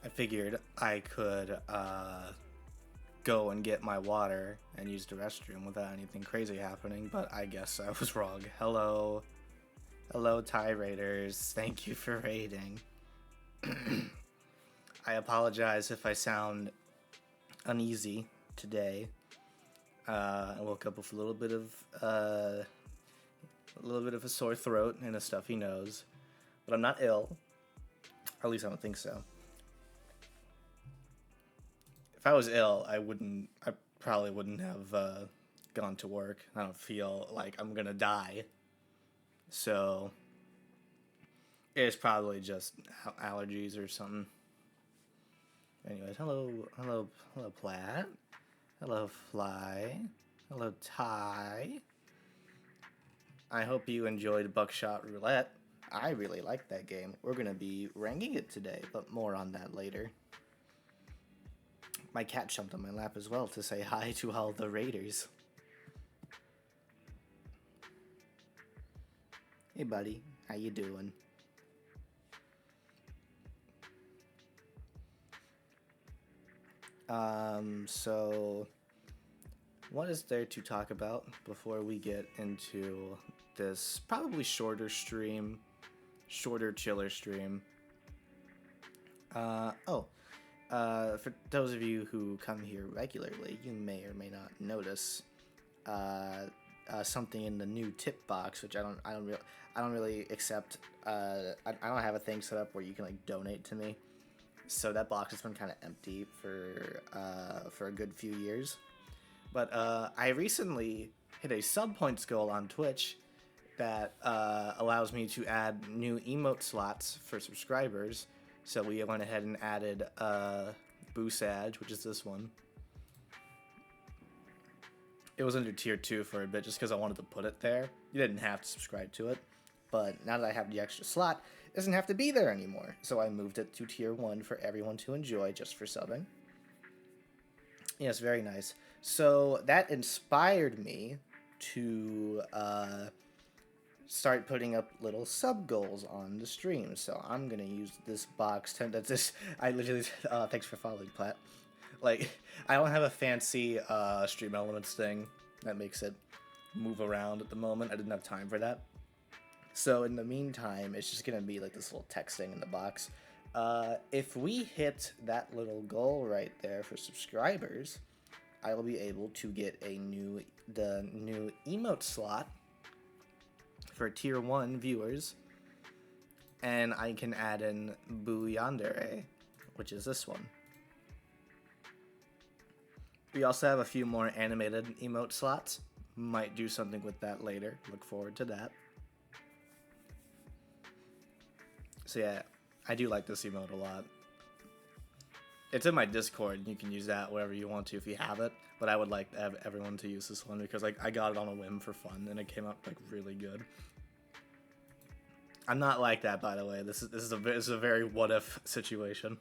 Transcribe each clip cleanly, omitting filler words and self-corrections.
I figured I could go and get my water and use the restroom without anything crazy happening, but I guess I was wrong. Hello. Hello, Tie Raiders. Thank you for raiding. I apologize if I sound uneasy today. I woke up with a little bit of a sore throat and a stuffy nose, but I'm not ill. Or at least I don't think so. If I was ill, I probably wouldn't have gone to work. I don't feel like I'm gonna die, so it's probably just allergies or something. Anyways, hello, Platt. Hello, Fly. Hello, Ty. I hope you enjoyed Buckshot Roulette. I really like that game. We're gonna be ranking it today, but more on that later. My cat jumped on my lap as well to say hi to all the raiders. Hey, buddy. How you doing? So what is there to talk about before we get into this probably shorter stream, chiller stream? For those of you who come here regularly, you may or may not notice something in the new tip box, which I don't really accept. I don't have a thing set up where you can like donate to me, so that box has been kind of empty for a good few years. But I recently hit a sub points goal on Twitch that allows me to add new emote slots for subscribers. So we went ahead and added Boosage, which is this one. It was under tier 2 for a bit just because I wanted to put it there. You didn't have to subscribe to it. But now that I have the extra slot, it doesn't have to be there anymore. So I moved it to tier 1 for everyone to enjoy just for subbing. Yes, very nice. So that inspired me to start putting up little sub goals on the stream. So I'm gonna use this box. That's this. I literally. Thanks for following, Platt. Like, I don't have a fancy stream elements thing that makes it move around at the moment. I didn't have time for that. So in the meantime, it's just gonna be like this little text thing in the box. If we hit that little goal right there for subscribers, I will be able to get the new emote slot for tier 1 viewers, and I can add in Boo Yandere, which is this one. We also have a few more animated emote slots. Might do something with that later. Look forward to that. So yeah, I do like this emote a lot. It's in my Discord, and you can use that wherever you want to if you have it. But I would like to have everyone to use this one because like I got it on a whim for fun, and it came out like really good. I'm not like that, by the way. This is a very what if situation.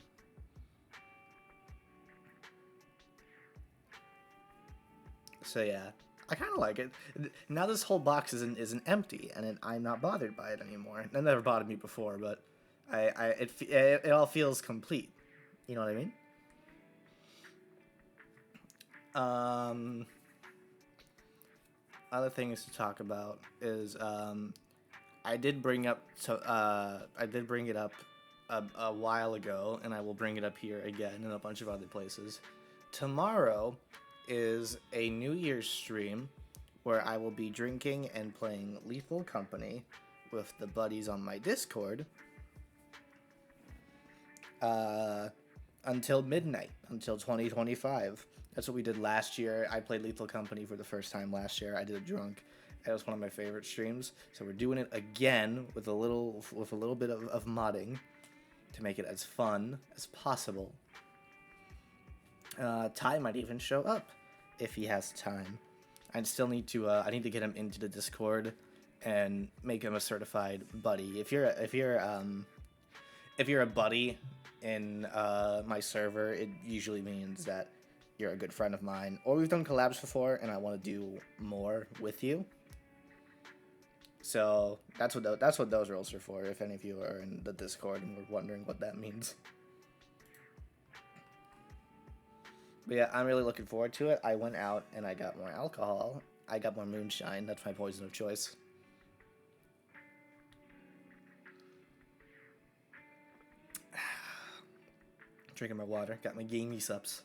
So yeah, I kind of like it. Now this whole box isn't empty, and I'm not bothered by it anymore. It never bothered me before, but it all feels complete. You know what I mean? Other things to talk about is I did bring it up a while ago, and I will bring it up here again in a bunch of other places. Tomorrow is a New Year's stream where I will be drinking and playing Lethal Company with the buddies on my Discord until midnight, until 2025. That's what we did last year. I played Lethal Company for the first time last year. I did it drunk. That was one of my favorite streams. So we're doing it again with a little bit of modding to make it as fun as possible. Ty might even show up if he has time. I still need to I need to get him into the Discord and make him a certified buddy. If you're a buddy in my server, it usually means that you're a good friend of mine, or we've done collabs before, and I want to do more with you. So that's what those rules are for. If any of you are in the Discord and were wondering what that means. But yeah, I'm really looking forward to it. I went out and I got more alcohol. I got more moonshine. That's my poison of choice. Drinking my water. Got my gamey sups.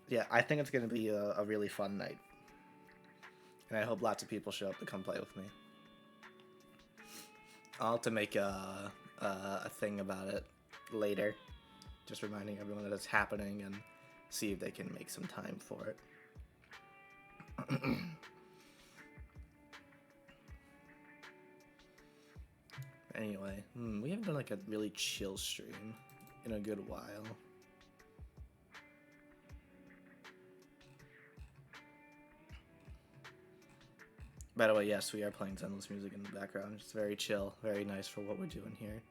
Yeah, I think it's going to be a really fun night. And I hope lots of people show up to come play with me. I'll have to make a thing about it later. Just reminding everyone that it's happening and see if they can make some time for it. Anyway, we haven't done like a really chill stream in a good while. By the way, yes, we are playing Zenless music in the background. It's very chill, very nice for what we're doing here.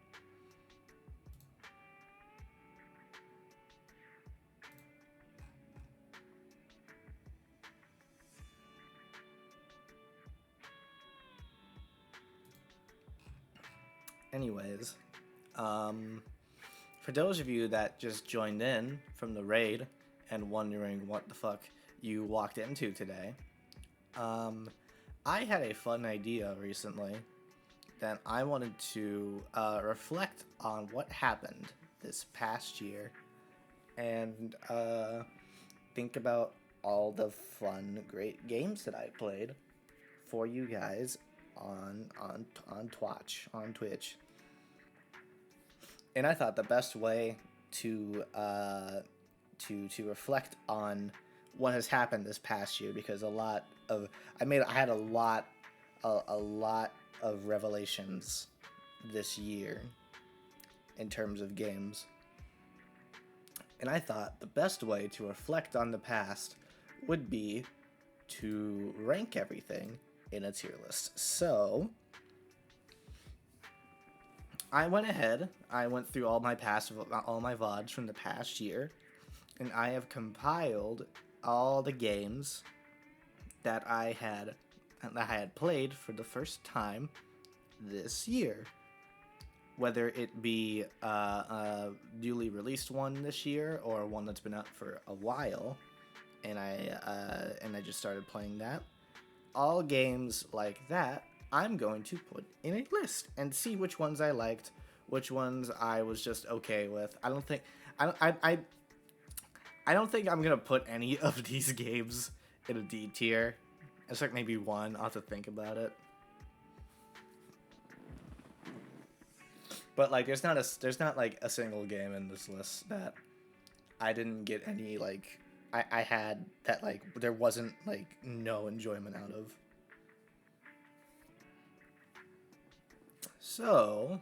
Anyways, for those of you that just joined in from the raid and wondering what the fuck you walked into today, I had a fun idea recently that I wanted to reflect on what happened this past year and think about all the fun, great games that I played for you guys on Twitch. And I thought the best way to reflect on what has happened this past year, because I had a lot of revelations this year in terms of games. And I thought the best way to reflect on the past would be to rank everything in a tier list. So I went ahead, I went through all my VODs from the past year, and I have compiled all the games that I had played for the first time this year. Whether it be a newly released one this year or one that's been out for a while, and I just started playing that. All games like that, I'm going to put in a list and see which ones I liked, which ones I was just okay with. I don't think I'm gonna put any of these games in a D tier. It's like maybe one. I'll have to think about it. But like, there's not like a single game in this list that I didn't get any like I had that like there wasn't like no enjoyment out of. So,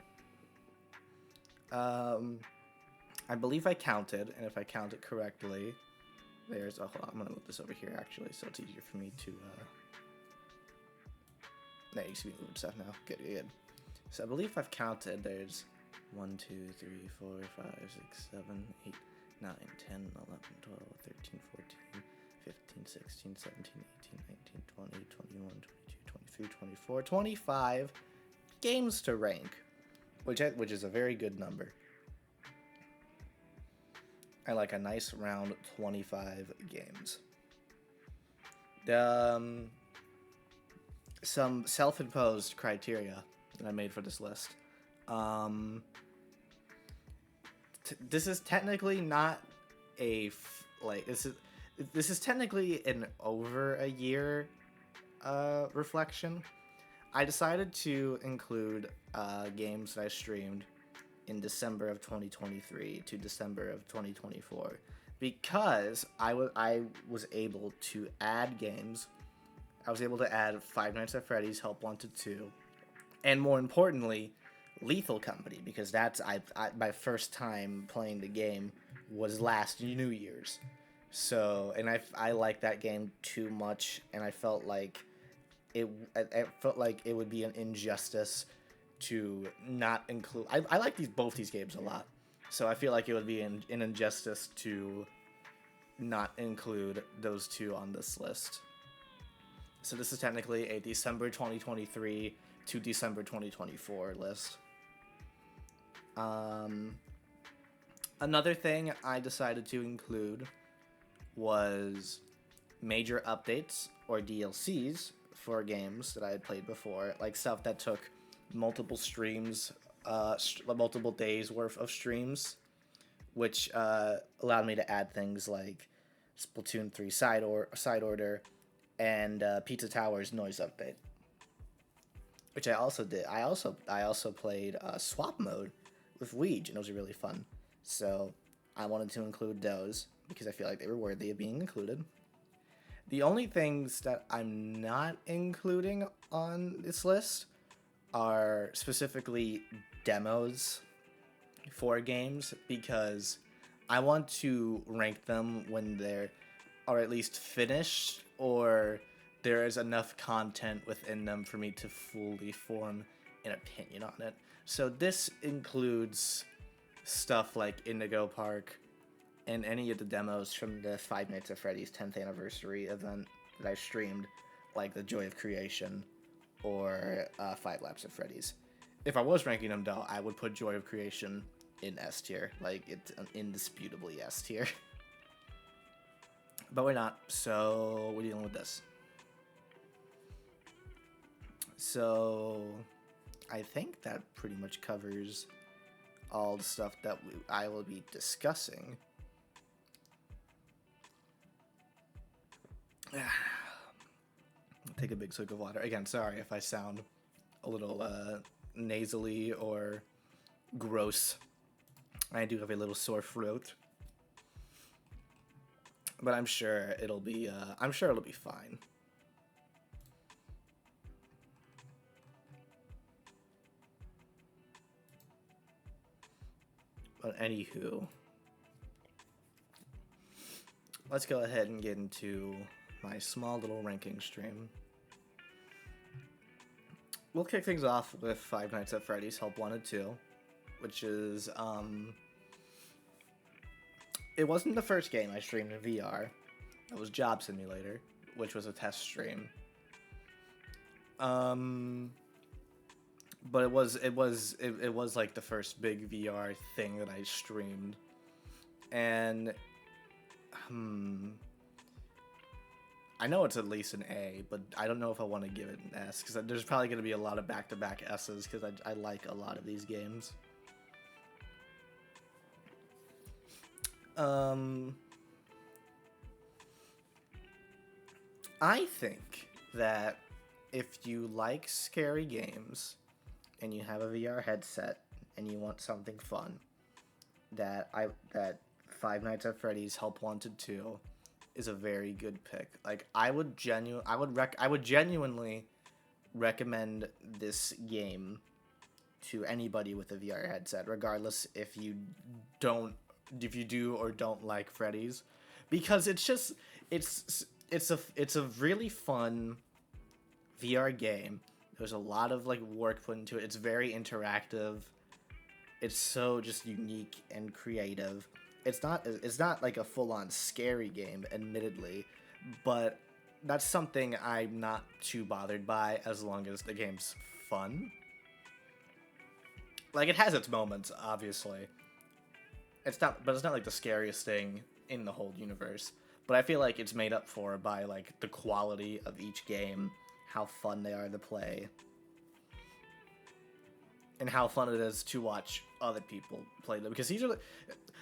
I believe I counted, and if I count it correctly, there's hold on, I'm gonna move this over here actually, so it's easier for me to. There, you see me moving stuff now. Good. So I believe I've counted. There's 1, 2, 3, 4, 5, 6, 7, 8, 9, 10, 11, 12, 13, 14, 15, 16, 17, 18, 19, 20, 21, 22, 23, 24, 25 games to rank, which is a very good number. I like a nice round 25 games. Some self-imposed criteria that I made for this list. This is technically not this is technically an over a year reflection. I decided to include games that I streamed in December of 2023 to December of 2024 because I was able to add games. I was able to add Five Nights at Freddy's Help Wanted 2, and more importantly, Lethal Company, because that's my first time playing the game was last New Year's. So, and I like that game too much, and I felt like it would be an injustice to not include. I like both these games a lot, so I feel like it would be an injustice to not include those two on this list. So this is technically a December 2023 to December 2024 list. Another thing I decided to include was major updates or DLCs for games that I had played before, like stuff that took multiple streams, multiple days worth of streams, which allowed me to add things like Splatoon 3 side order and Pizza Tower's noise update, which I also did. I also played swap mode with Weege, and it was really fun. So I wanted to include those because I feel like they were worthy of being included. The only things that I'm not including on this list are specifically demos for games, because I want to rank them when they're, or at least finished, or there is enough content within them for me to fully form an opinion on it. So this includes stuff like Indigo Park and any of the demos from the Five Nights at Freddy's 10th anniversary event that I streamed, like the Joy of Creation or 5 Laps at Freddy's. If I was ranking them though, I would put Joy of Creation in S tier. Like, it's indisputably S tier. But we're not, so we're dealing with this. So I think that pretty much covers all the stuff that I will be discussing. Take a big swig of water. Again, sorry if I sound a little nasally or gross. I do have a little sore throat, but I'm sure it'll be fine. But anywho, let's go ahead and get into my small little ranking stream. We'll kick things off with Five Nights at Freddy's Help Wanted 2, which is, it wasn't the first game I streamed in VR. It was Job Simulator, which was a test stream. But it was like the first big VR thing that I streamed. And, I know it's at least an A, but I don't know if I want to give it an S, because there's probably going to be a lot of back-to-back S's, because I like a lot of these games. I think that if you like scary games and you have a VR headset and you want something fun, that Five Nights at Freddy's Help Wanted 2 is a very good pick. Like, I would genuinely recommend this game to anybody with a VR headset, regardless if you do or don't like Freddy's, because it's a really fun VR game. There's a lot of like work put into it. It's very interactive. It's so just unique and creative. It's not like a full-on scary game, admittedly, but that's something I'm not too bothered by as long as the game's fun. Like, it has its moments, obviously. It's not like the scariest thing in the whole universe. But I feel like it's made up for by like the quality of each game, how fun they are to play, and how fun it is to watch other people play them. Because these are,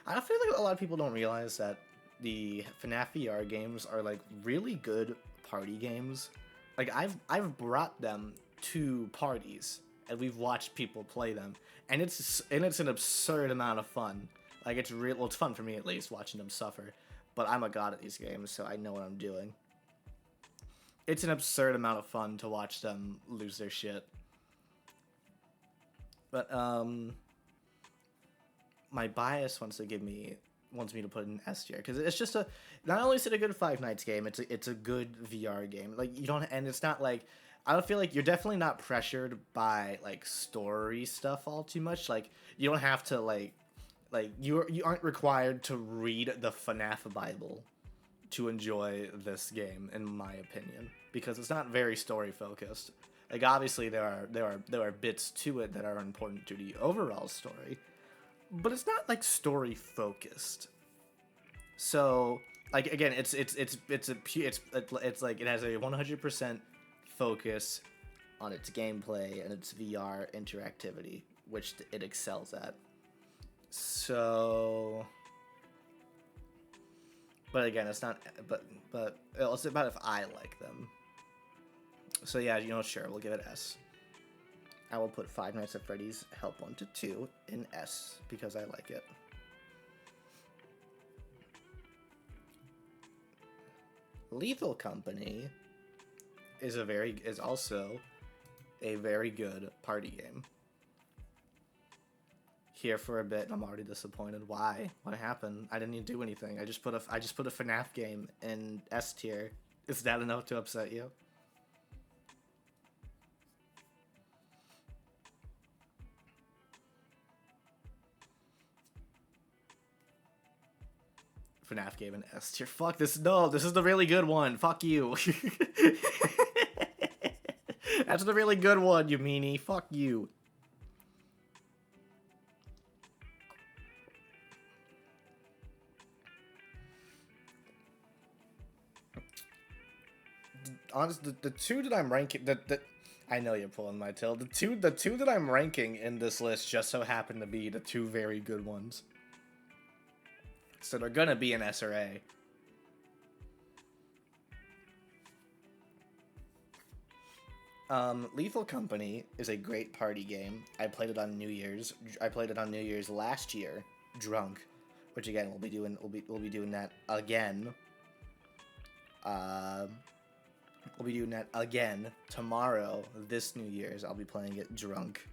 I feel like a lot of people don't realize that the FNAF VR games are like really good party games. Like, I've brought them to parties and we've watched people play them, and it's an absurd amount of fun. Like, it's fun for me at least, watching them suffer. But I'm a god at these games, so I know what I'm doing. It's an absurd amount of fun to watch them lose their shit. But my bias wants me to put it in S tier, because it's just not only is it a good Five Nights game, it's a good VR game. Like, and it's not like, I don't feel like you're definitely not pressured by like story stuff all too much. Like, you don't have to like you aren't required to read the FNAF Bible to enjoy this game, in my opinion, because it's not very story focused. Like, obviously there are bits to it that are important to the overall story, but it's not like story focused. So like again, it's like it has a 100% focus on its gameplay and its VR interactivity, which it excels at. So, but again, it's not. But it's about if I like them. So yeah, sure, we'll give it S. I will put Five Nights at Freddy's Help 1 to 2 in S because I like it. Lethal Company is also a very good party game. Here for a bit, and I'm already disappointed. Why? What happened? I didn't even do anything. I just put a FNAF game in S tier. Is that enough to upset you? FNAF game in S tier. Fuck this. No, this is the really good one. Fuck you. That's the really good one, you meanie. Fuck you. Honestly, the two that I'm ranking, I know you're pulling my tail. The two that I'm ranking in this list just so happen to be the two very good ones. So they're gonna be an S or A. Lethal Company is a great party game. I played it on New Year's. I played it on New Year's last year, drunk, which again we'll be doing that again. We'll be doing that again tomorrow. This New Year's, I'll be playing it drunk.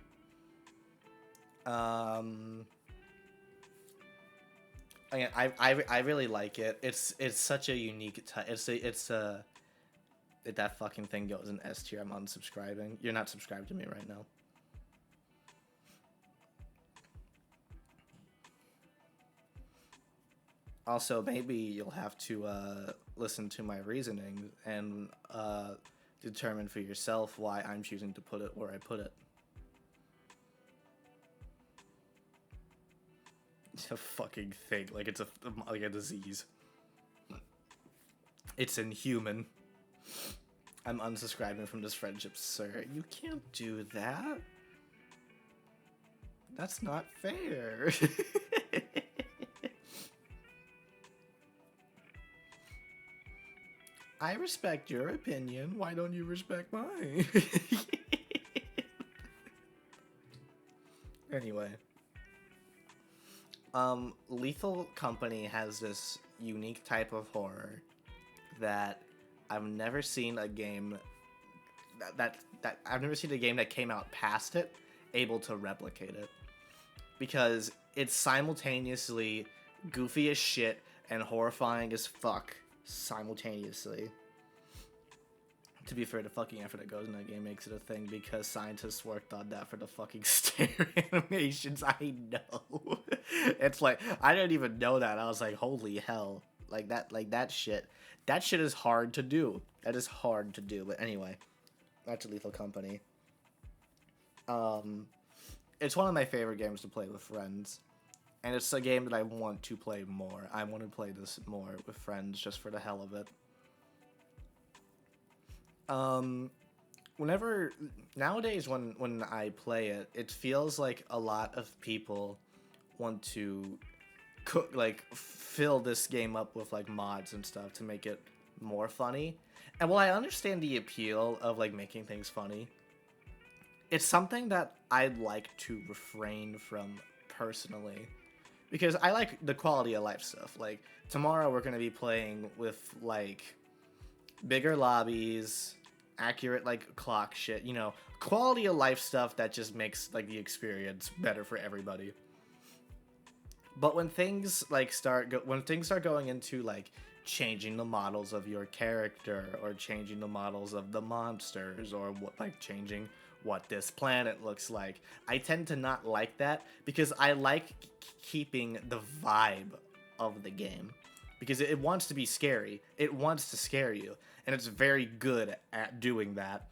Again, I really like it. It's such a unique if that fucking thing goes in S tier, I'm unsubscribing. You're not subscribed to me right now. Also, maybe you'll have to listen to my reasoning and determine for yourself why I'm choosing to put it where I put it. It's a fucking thing, like it's like a disease. It's inhuman. I'm unsubscribing from this friendship, sir. You can't do that. That's not fair. I respect your opinion. Why don't you respect mine? Anyway. Lethal Company has this unique type of horror that I've never seen a game that I've never seen a game that came out past it able to replicate it. Because it's simultaneously goofy as shit and horrifying as fuck simultaneously. To be fair, the fucking effort that goes in that game makes it a thing because scientists worked on that for the fucking stair animations. I know. It's like, I didn't even know that. I was like, holy hell. Like that shit. That shit is hard to do. That is hard to do. But anyway, back to Lethal Company. It's one of my favorite games to play with friends. And it's a game that I want to play more. I want to play this more with friends just for the hell of it. Nowadays when I play it, it feels like a lot of people want to fill this game up with like mods and stuff to make it more funny. And while I understand the appeal of like making things funny, it's something that I'd like to refrain from personally. Because I like the quality of life stuff. Like, tomorrow we're going to be playing with, like, bigger lobbies, accurate, like, clock shit. You know, quality of life stuff that just makes, like, the experience better for everybody. But when things, like, start going into, like, changing the models of your character, or changing the models of the monsters, or, changing what this planet looks like, I tend to not like that because I like keeping the vibe of the game because it wants to be scary. It wants to scare you, and it's very good at doing that.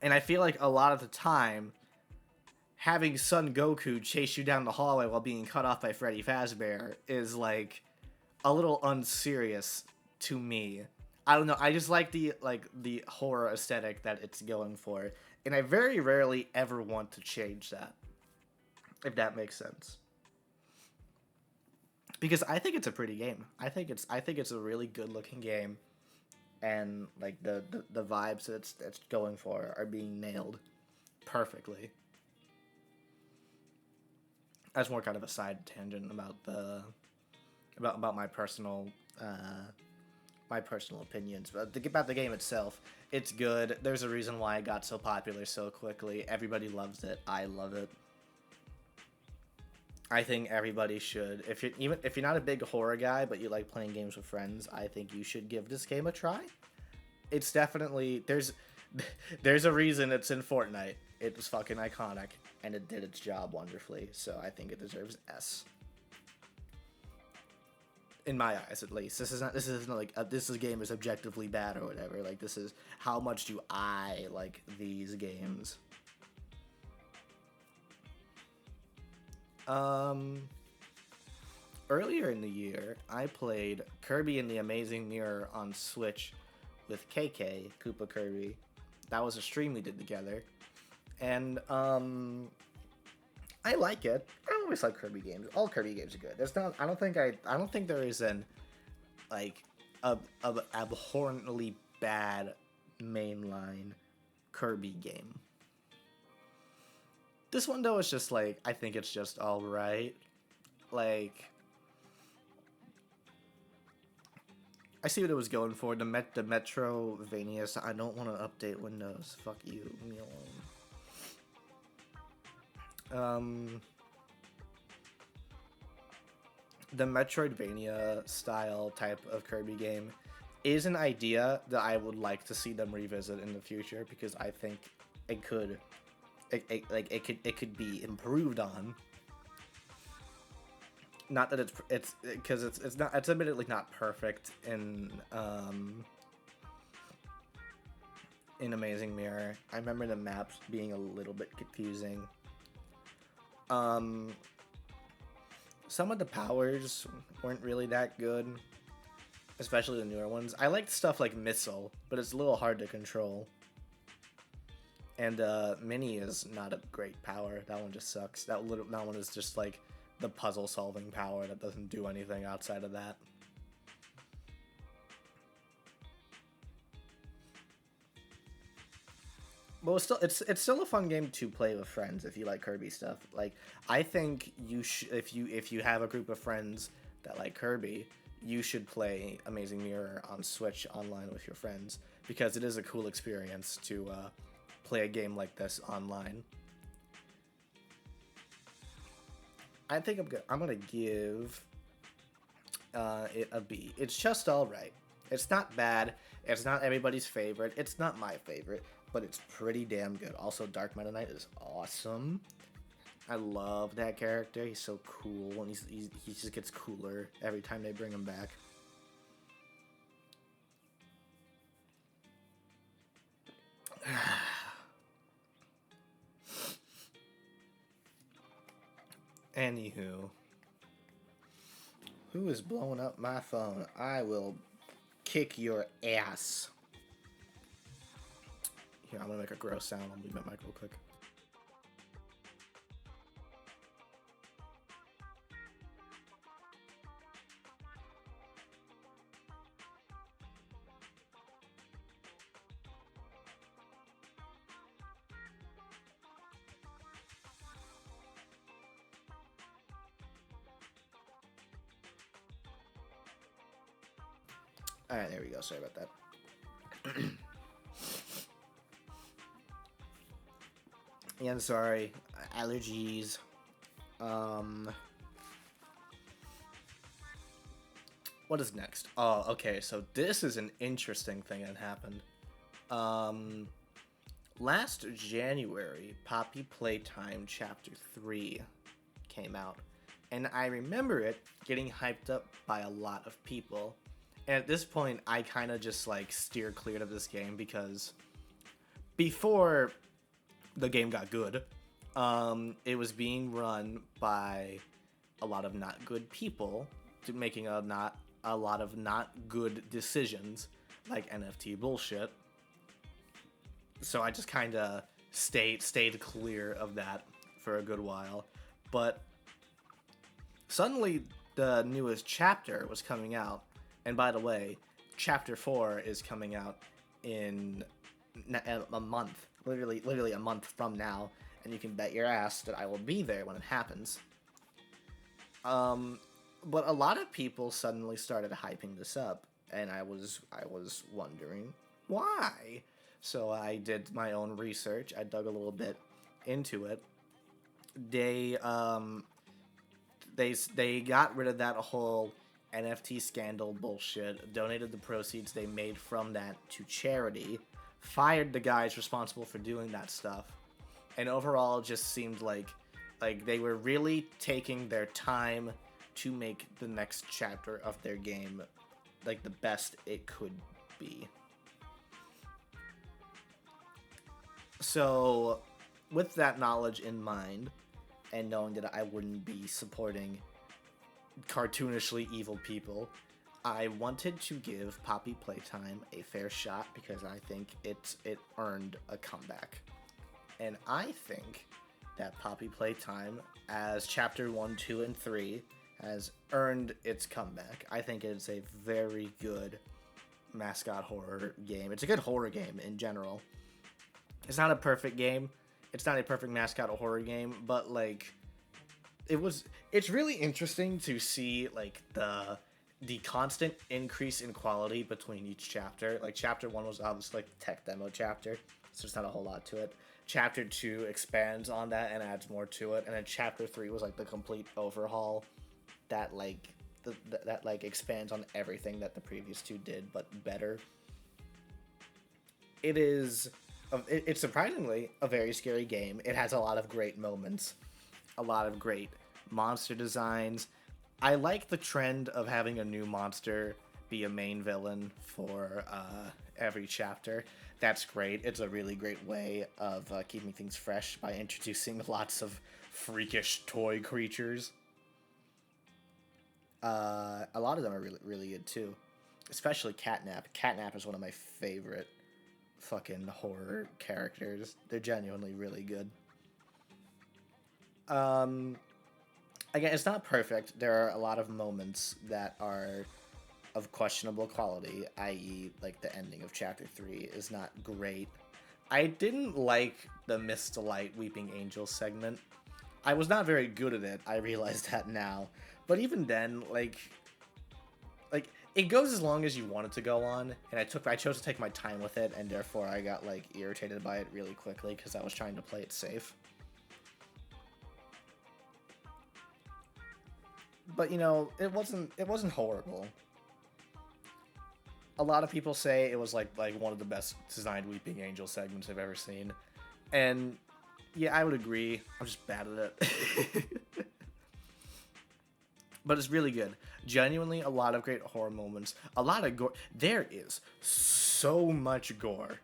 And I feel like a lot of the time, having Son Goku chase you down the hallway while being cut off by Freddy Fazbear is like a little unserious to me. I don't know. I just like the horror aesthetic that it's going for, and I very rarely ever want to change that, if that makes sense. Because I think it's a pretty game. I think it's a really good looking game, and like the vibes that it's going for are being nailed perfectly. That's more kind of a side tangent about about my personal opinions. But about the game itself, it's good. There's a reason why it got so popular so quickly. Everybody loves it. I love it. I think everybody should. If you're not a big horror guy, but you like playing games with friends, I think you should give this game a try. It's definitely there's a reason it's in Fortnite. It was fucking iconic, and it did its job wonderfully. So I think it deserves S. In my eyes, at least. This isn't like this game is objectively bad or whatever. Like, this is how much do I like these games. Earlier in the year, I played Kirby and the Amazing Mirror on Switch with KK, Koopa Kirby. That was a stream we did together. And, I like it. I always like Kirby games. All Kirby games are good. I don't think there is an, like, a abhorrently bad mainline Kirby game. This one, though, is just, like, I think it's just alright. Like, I see what it was going for. The Metrovania. I don't want to update Windows. Fuck you. Leave me alone. The Metroidvania style type of Kirby game is an idea that I would like to see them revisit in the future, because I think it could be improved on. Not that it's because it's admittedly not perfect in Amazing Mirror. I remember the maps being a little bit confusing. Some of the powers weren't really that good, especially the newer ones. I liked stuff like Missile, but it's a little hard to control. And Mini is not a great power. That one just sucks. That one is just like the puzzle-solving power that doesn't do anything outside of that. But it's still a fun game to play with friends if you like Kirby stuff. Like, I think if you have a group of friends that like Kirby, you should play Amazing Mirror on Switch online with your friends, because it is a cool experience to play a game like this online. I think I'm gonna give it a B. It's just alright. It's not bad. It's not everybody's favorite. It's not my favorite, but it's pretty damn good. Also, Dark Meta Knight is awesome. I love that character. He's so cool, and he just gets cooler every time they bring him back. Anywho, who is blowing up my phone? I will kick your ass. Here, I'm gonna make a gross sound. I'll move my mic real quick. Alright, there we go. Sorry about that. Yeah, I'm sorry. Allergies. What is next? Oh, okay. So this is an interesting thing that happened. Last January, Poppy Playtime Chapter 3 came out. And I remember it getting hyped up by a lot of people. And at this point, I kind of just, like, steer clear of this game, because before the game got good, It was being run by a lot of not good people, making a lot of not good decisions, like NFT bullshit. So I just kind of stayed clear of that for a good while. But suddenly, the newest chapter was coming out, and by the way, chapter 4 is coming out in a month, literally a month from now, and you can bet your ass that I will be there when it happens. But a lot of people suddenly started hyping this up, and I was wondering why. So I did my own research. I dug a little bit into it. They they got rid of that whole NFT scandal bullshit, donated the proceeds they made from that to charity, fired the guys responsible for doing that stuff, and overall just seemed like they were really taking their time to make the next chapter of their game like the best it could be. So, with that knowledge in mind, and knowing that I wouldn't be supporting cartoonishly evil people, I wanted to give Poppy Playtime a fair shot because I think it earned a comeback. And I think that Poppy Playtime, as Chapter 1, 2, and 3, has earned its comeback. I think it's a very good mascot horror game. It's a good horror game in general. It's not a perfect game. It's not a perfect mascot horror game, but like it's really interesting to see like the constant increase in quality between each chapter. Like chapter 1 was obviously like the tech demo chapter, so there's not a whole lot to it. Chapter 2 expands on that and adds more to it, and then chapter 3 was like the complete overhaul that like that like expands on everything that the previous two did, but better. It's surprisingly a very scary game. It has a lot of great moments, a lot of great monster designs. I like the trend of having a new monster be a main villain for every chapter. That's great. It's a really great way of keeping things fresh by introducing lots of freakish toy creatures. A lot of them are really, really good too, especially Catnap. Catnap is one of my favorite fucking horror characters. They're genuinely really good. Um, Again, it's not perfect. There are a lot of moments that are of questionable quality, i.e., like the ending of Chapter 3 is not great. I didn't like the Mist Light Weeping Angel segment. I was not very good at it. I realize that now. But even then, like it goes as long as you want it to go on, and I chose to take my time with it, and therefore I got like irritated by it really quickly because I was trying to play it safe. But you know, it wasn't horrible. A lot of people say it was like one of the best designed Weeping Angel segments I've ever seen, and yeah, I would agree. I'm just bad at it. But it's really good. Genuinely, a lot of great horror moments. A lot of gore. There is so much gore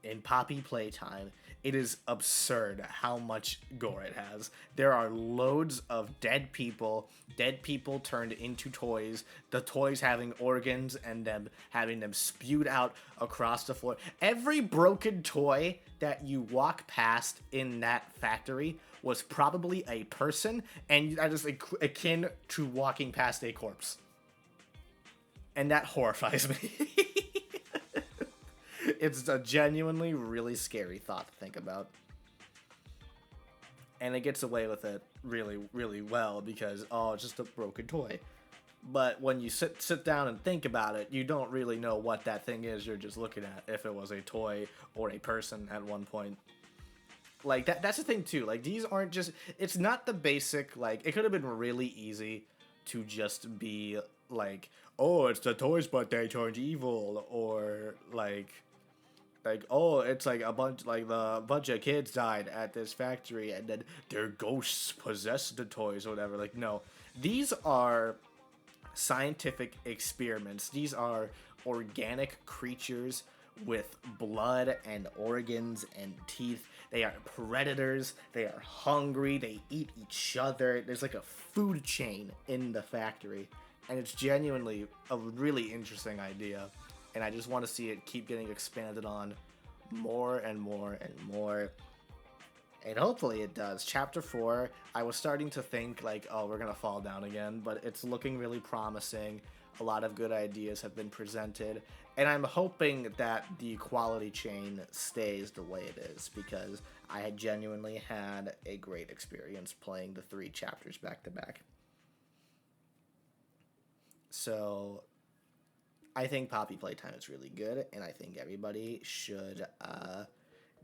in Poppy Playtime. It is absurd how much gore it has. There are loads of dead people turned into toys, the toys having organs and them having them spewed out across the floor. Every broken toy that you walk past in that factory was probably a person, and that is akin to walking past a corpse. And that horrifies me. It's a genuinely really scary thought to think about. And it gets away with it really, really well because, oh, it's just a broken toy. But when you sit down and think about it, you don't really know what that thing is you're just looking at, if it was a toy or a person at one point. Like, that's the thing, too. Like, these aren't just... It's not the basic, like... It could have been really easy to just be, like... Oh, it's the toys, but they turned evil. Or, like, oh, it's like a bunch of kids died at this factory, and then their ghosts possessed the toys or whatever. Like, no. These are scientific experiments. These are organic creatures with blood and organs and teeth They are predators. They are hungry. They eat each other. There's like a food chain in the factory. And it's genuinely a really interesting idea. And I just want to see it keep getting expanded on more and more and more. And hopefully it does. Chapter 4, I was starting to think like, oh, we're going to fall down again. But it's looking really promising. A lot of good ideas have been presented. And I'm hoping that the quality chain stays the way it is. Because I had genuinely had a great experience playing the 3 chapters back to back. So I think Poppy Playtime is really good, and I think everybody should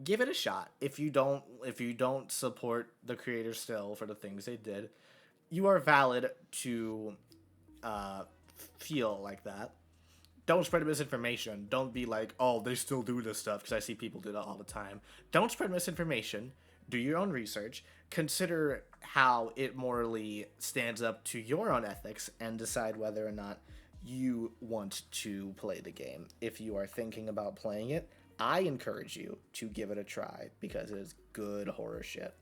give it a shot. If you don't support the creators still for the things they did, you are valid to feel like that. Don't spread misinformation. Don't be like, oh, they still do this stuff, because I see people do that all the time. Don't spread misinformation. Do your own research. Consider how it morally stands up to your own ethics, and decide whether or not you want to play the game. If you are thinking about playing it, I encourage you to give it a try, because it is good horror shit.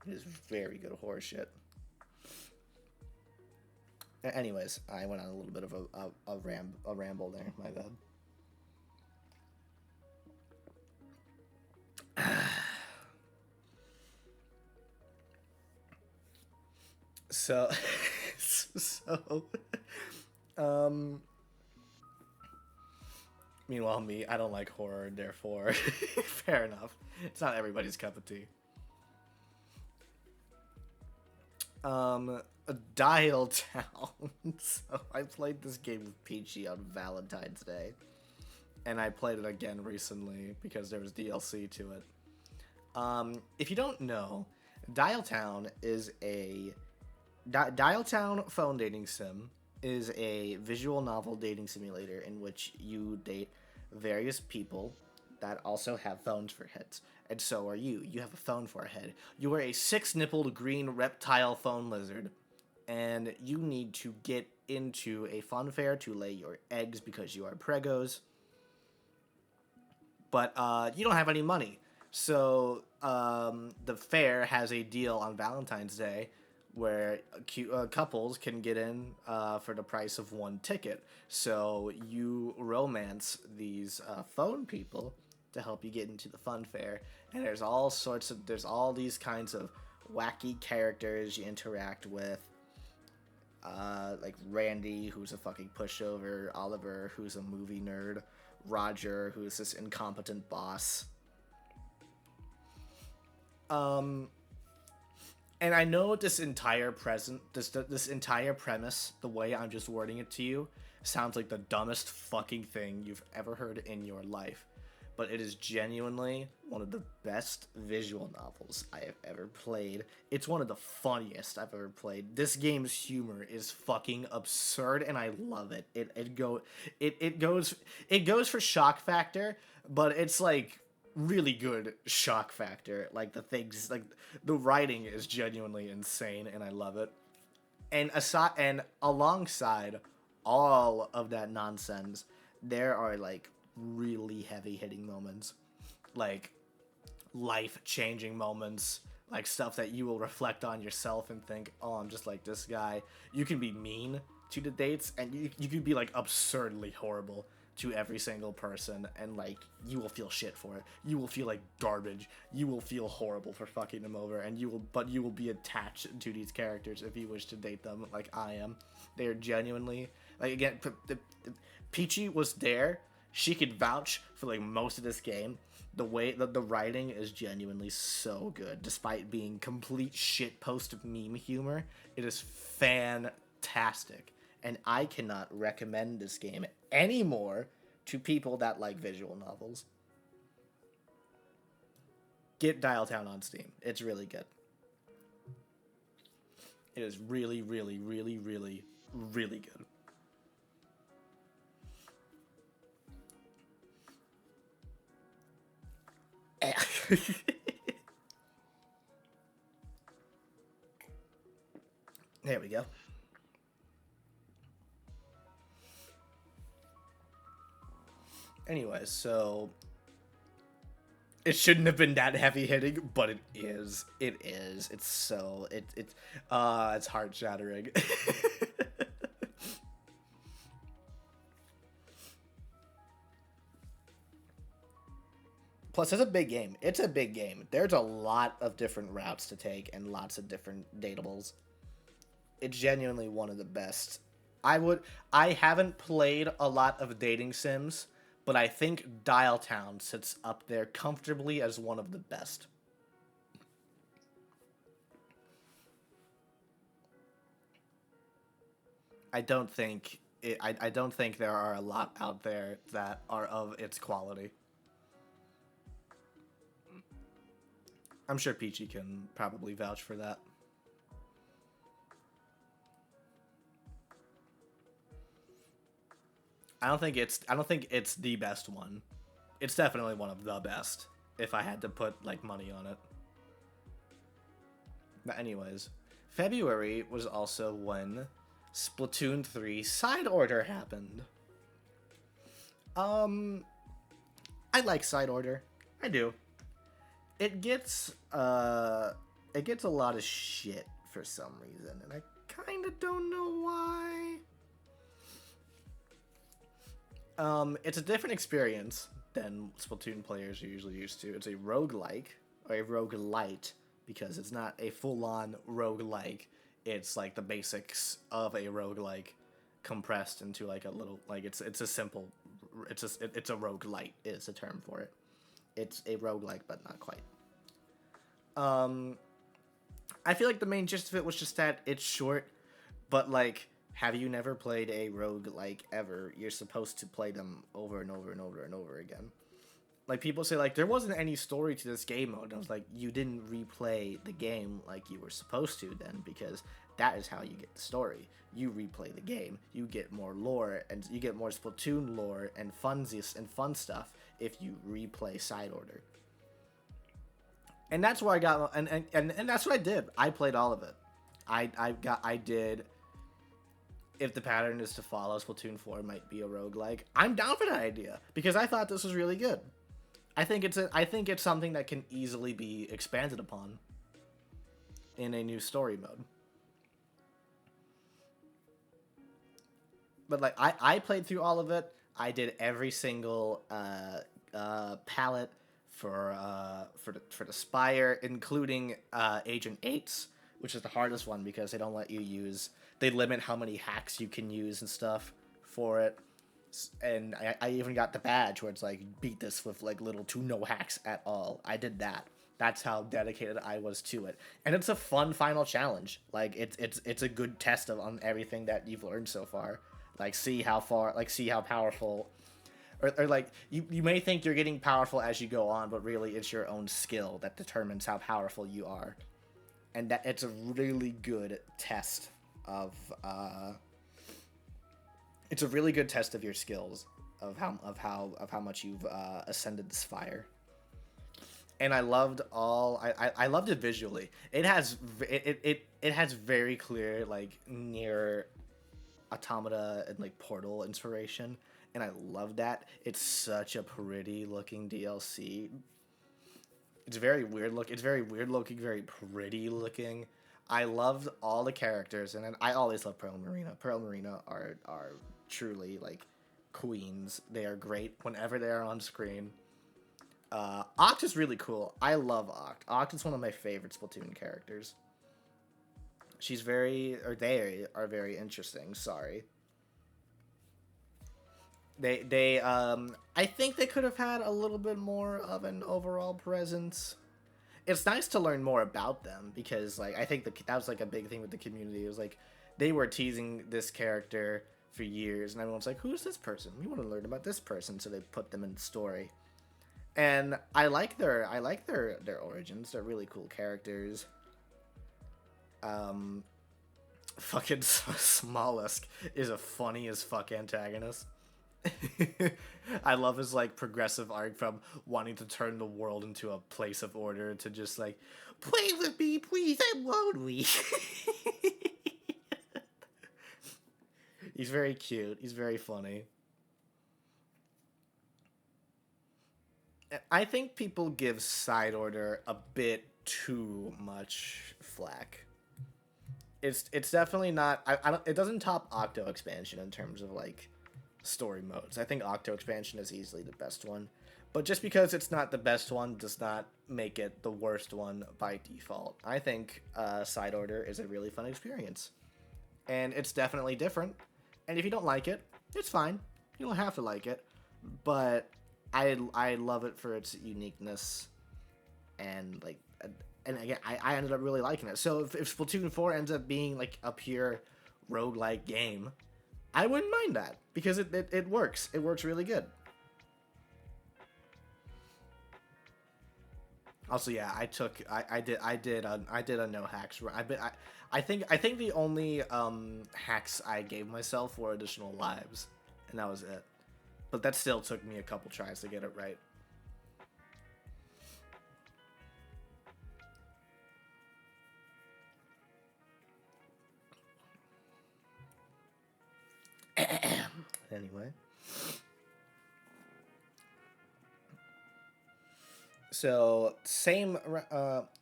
It is very good horror shit. Anyways, I went on a little bit of a ramble there. My bad. So, meanwhile, me, I don't like horror, therefore, fair enough. It's not everybody's cup of tea. Dial Town. So I played this game with Peachy on Valentine's Day, and I played it again recently because there was DLC to it. If you don't know, Dial Town is a Dial Town phone dating sim is a visual novel dating simulator in which you date various people that also have phones for heads. And so are you. You have a phone for a head. You are a 6-nippled green reptile phone lizard, and you need to get into a fun fair to lay your eggs because you are pregos. But you don't have any money. So the fair has a deal on Valentine's Day where couples can get in for the price of 1 ticket. So you romance these phone people to help you get into the fun fair. And there's all these kinds of wacky characters you interact with. Like Randy, who's a fucking pushover, Oliver, who's a movie nerd, Roger, who is this incompetent boss. And I know this entire premise, the way I'm just wording it to you, sounds like the dumbest fucking thing you've ever heard in your life. But it is genuinely one of the best visual novels I have ever played. It's one of the funniest I've ever played. This game's humor is fucking absurd, and I love it. It goes for shock factor, but it's like really good shock factor. Like the writing is genuinely insane, and I love it. And alongside all of that nonsense, there are like really heavy hitting moments, like life changing moments, like stuff that you will reflect on yourself and think, oh, I'm just like this guy. You can be mean to the dates, and you can be like absurdly horrible to every single person, and like you will feel shit for it. You will feel like garbage. You will feel horrible for fucking them over, and you will be attached to these characters if you wish to date them, like I am. They are genuinely, like, again, Peachy was there. She could vouch for like most of this game. The way that the writing is genuinely so good, despite being complete shit post meme humor. It is fantastic, and I cannot recommend this game anymore to people that like visual novels. Get Dial Town on Steam. It's really good. It is really, really, really, really, really good. There we go. Anyways, so It shouldn't have been that heavy hitting, but it is. It is. It's so it's heart shattering. Plus, it's a big game. It's a big game. There's a lot of different routes to take and lots of different datables. It's genuinely one of the best. I haven't played a lot of dating sims, but I think Dial Town sits up there comfortably as one of the best. I don't think there are a lot out there that are of its quality. I'm sure Peachy can probably vouch for that. I don't think it's the best one. It's definitely one of the best if I had to put like money on it. But anyways, February was also when Splatoon 3 side order happened. Um I like side order. I do. It gets it gets a lot of shit for some reason, and I kind of don't know why. It's a different experience than Splatoon players are usually used to. It's a roguelike, or a roguelite, because it's not a full-on roguelike. It's like the basics of a roguelike compressed into like a little, like it's a simple, it's a roguelite is the term for it. It's a roguelike, but not quite. Um, I feel like the main gist of it was just that it's short, but like, have you never played a roguelike ever? You're supposed to play them over and over and over and over again. Like, people say, like, there wasn't any story to this game mode. And I was like, you didn't replay the game like you were supposed to then, because that is how you get the story. You replay the game, you get more lore, and you get more Splatoon lore and funsies and fun stuff if you replay side order. And that's where I got, and that's what I did. I played all of it. I did. If the pattern is to follow, Splatoon 4 might be a roguelike. I'm down for that idea because I thought this was really good. I think it's something that can easily be expanded upon in a new story mode. But like I played through all of it. I did every single palette for the Spire, including Agent 8's, which is the hardest one because they don't let you use. They limit how many hacks you can use and stuff for it. And I even got the badge where it's like, beat this with like little to no hacks at all. I did that. That's how dedicated I was to it. And it's a fun final challenge. Like it's a good test of on everything that you've learned so far. Like see how powerful, or like you may think you're getting powerful as you go on, but really it's your own skill that determines how powerful you are. And that it's a really good test of it's a really good test of your skills, of how much you've ascended this fire. And I loved I loved it visually. It has very clear like near automata and like Portal inspiration, and I love that. It's such a pretty looking DLC. It's very weird look. It's very weird looking, very pretty looking. I loved all the characters, and then I always love Pearl Marina. Pearl Marina are truly like queens. They are great whenever they are on screen. Oct is really cool. I love Oct. Oct is one of my favorite Splatoon characters. They are very interesting. Sorry. I think they could have had a little bit more of an overall presence. It's nice to learn more about them because like I think that was like a big thing with the community. It was like they were teasing this character for years, and everyone's like, "Who's this person? We want to learn about this person." So they put them in the story, and I like their origins. They're really cool characters. Fucking Smollusk is a funny as fuck antagonist. I love his like progressive arc from wanting to turn the world into a place of order to just like, play with me, please, I won't we? He's very cute. He's very funny. I think people give Side Order a bit too much flack. It's definitely not. I don't. It doesn't top Octo Expansion in terms of like story modes. I think Octo Expansion is easily the best one, but just because it's not the best one does not make it the worst one by default. I think Side Order is a really fun experience, and it's definitely different. And if you don't like it, it's fine. You don't have to like it, but I love it for its uniqueness and like and again I ended up really liking it. So if Splatoon 4 ends up being like a pure roguelike game, I wouldn't mind that because it works. It works really good. Also, yeah, I did a no hacks. I think the only hacks I gave myself were additional lives, and that was it. But that still took me a couple tries to get it right. Anyway. So same.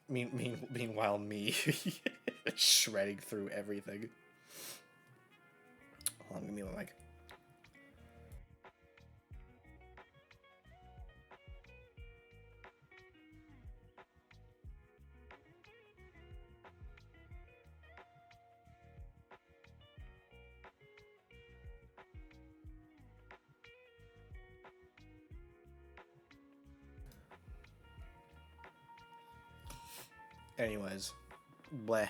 Meanwhile, me shredding through everything. Hold on, give me my mic. Anyways, bleh.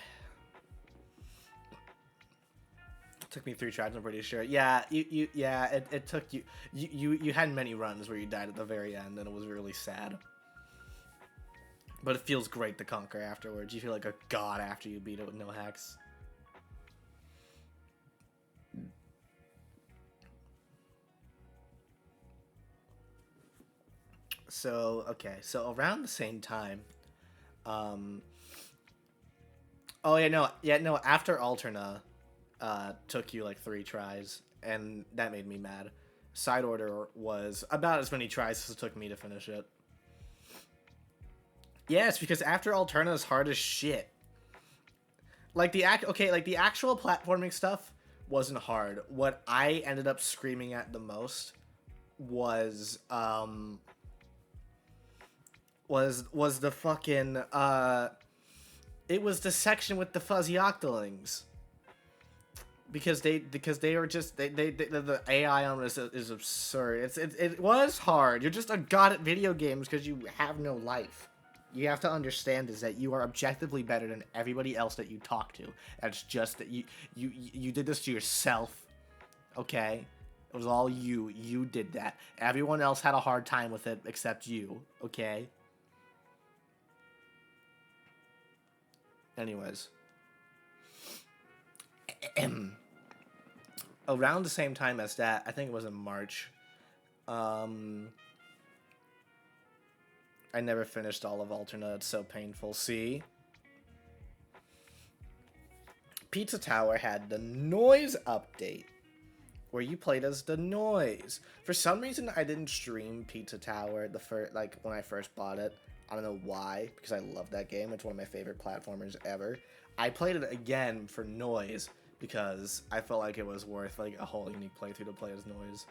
Took me 3 tries, I'm pretty sure. Yeah, it took you had many runs where you died at the very end, and it was really sad. But it feels great to conquer afterwards. You feel like a god after you beat it with no hacks. So, okay, so around the same time, um, oh yeah, no, after Alterna, took you like 3 tries, and that made me mad. Side Order was about as many tries as it took me to finish it. Yes, because after Alterna is hard as shit. Like the actual platforming stuff wasn't hard. What I ended up screaming at the most was was the fucking it was the section with the fuzzy octolings. Because they were just the AI on this is absurd. It was hard. You're just a god at video games because you have no life. You have to understand is that you are objectively better than everybody else that you talk to. That's just that you did this to yourself. Okay? It was all you. You did that. Everyone else had a hard time with it except you. Okay? Anyways. Around the same time as that, I think it was in March. I never finished all of Alterna. It's so painful. See? Pizza Tower had the noise update, where you played as the noise. For some reason, I didn't stream Pizza Tower like when I first bought it. I don't know why, because I love that game. It's one of my favorite platformers ever. I played it again for noise because I felt like it was worth like a whole unique playthrough to play as noise.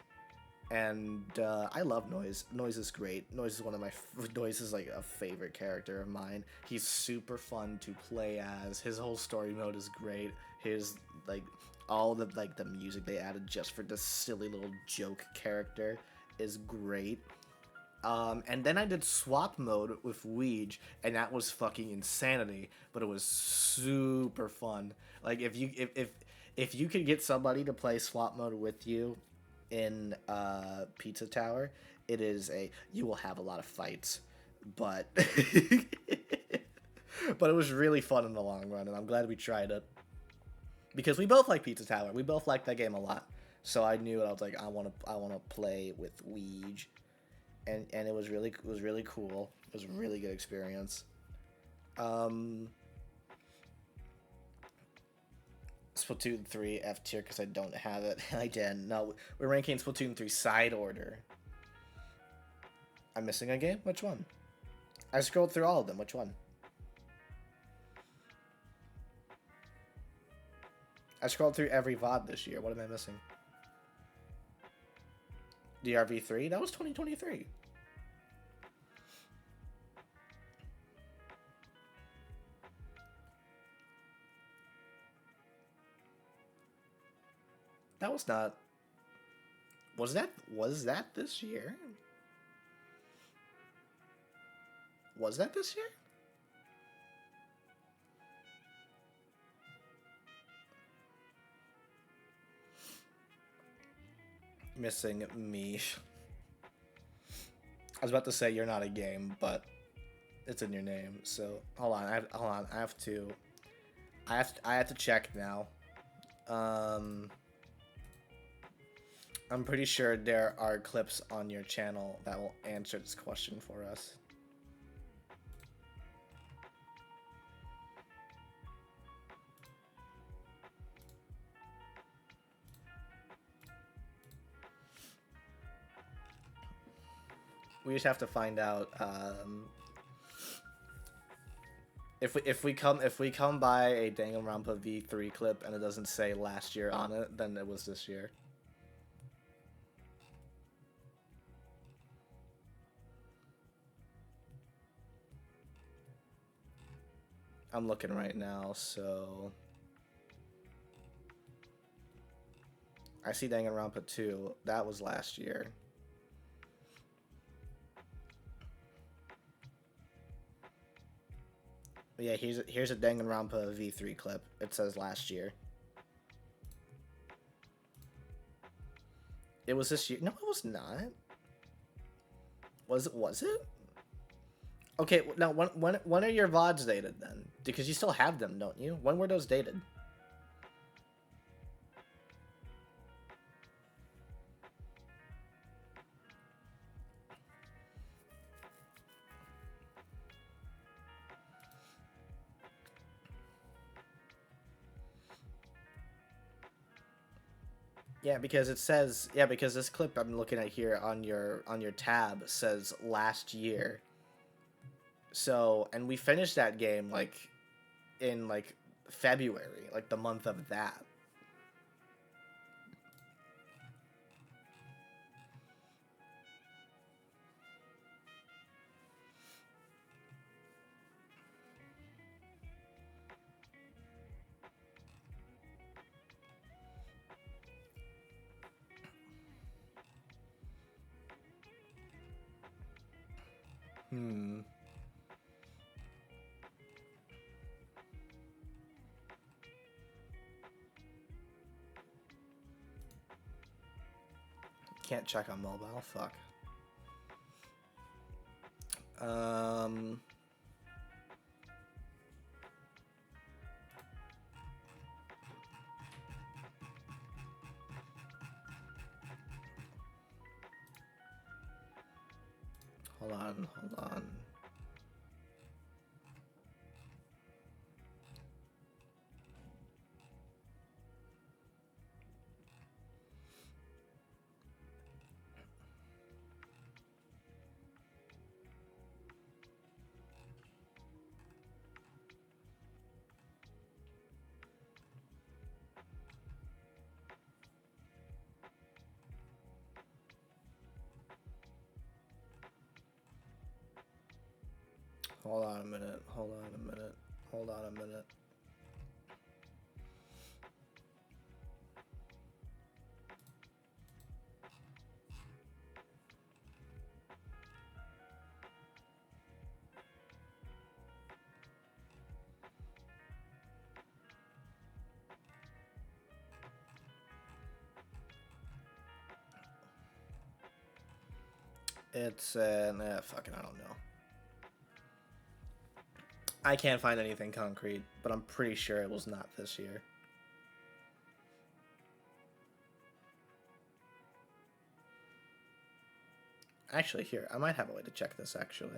And I love Noise. Noise is great. Noise is one of my Noise is like a favorite character of mine. He's super fun to play as. His whole story mode is great. His like all the like the music they added just for this silly little joke character is great. And then I did swap mode with Weege, and that was fucking insanity. But it was super fun. Like if you could get somebody to play swap mode with you in Pizza Tower, it is you will have a lot of fights, but but it was really fun in the long run, and I'm glad we tried it because we both like Pizza Tower. We both like that game a lot, so I knew it. I was like, I want to play with Weege, and it was really cool. It was a really good experience. Splatoon 3 F tier because I don't have it. I didn't. No, we're ranking Splatoon 3 Side Order. I'm missing a game? Which one? I scrolled through all of them. Which one? I scrolled through every VOD this year. What am I missing? DRV3? That was 2023. That was not... Was that this year? Was that this year? Missing me. I was about to say you're not a game, but it's in your name. So hold on. I have to check now. I'm pretty sure there are clips on your channel that will answer this question for us. We just have to find out if we come by a Danganronpa V3 clip and it doesn't say last year on it, then it was this year. I'm looking right now, so I see Danganronpa 2. That was last year. But yeah, here's a Danganronpa V3 clip. It says last year. It was this year. No, it was not. Was it? Okay, now when are your VODs dated then? Because you still have them, don't you? When were those dated? Yeah, because it says because this clip I'm looking at here on your tab says last year. So, and we finished that game like in like February, like the month of that. Can't check on mobile. Fuck. Hold on. Hold on a minute. It's fucking I don't know. I can't find anything concrete, but I'm pretty sure it was not this year. Actually, here, I might have a way to check this, actually.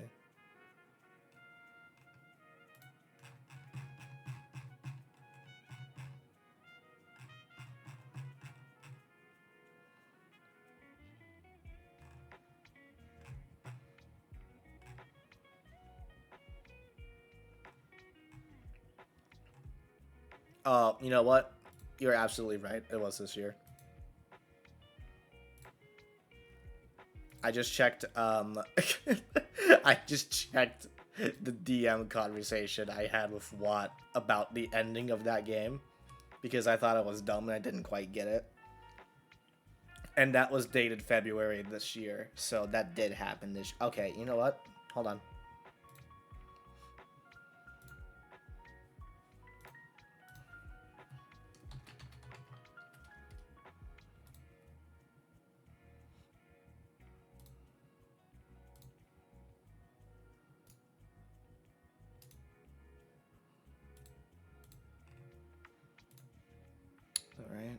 You know what? You're absolutely right. It was this year. I just checked, I just checked the DM conversation I had with Watt about the ending of that game, because I thought it was dumb and I didn't quite get it. And that was dated February this year, so that did happen this... Okay, you know what? Hold on. Alright.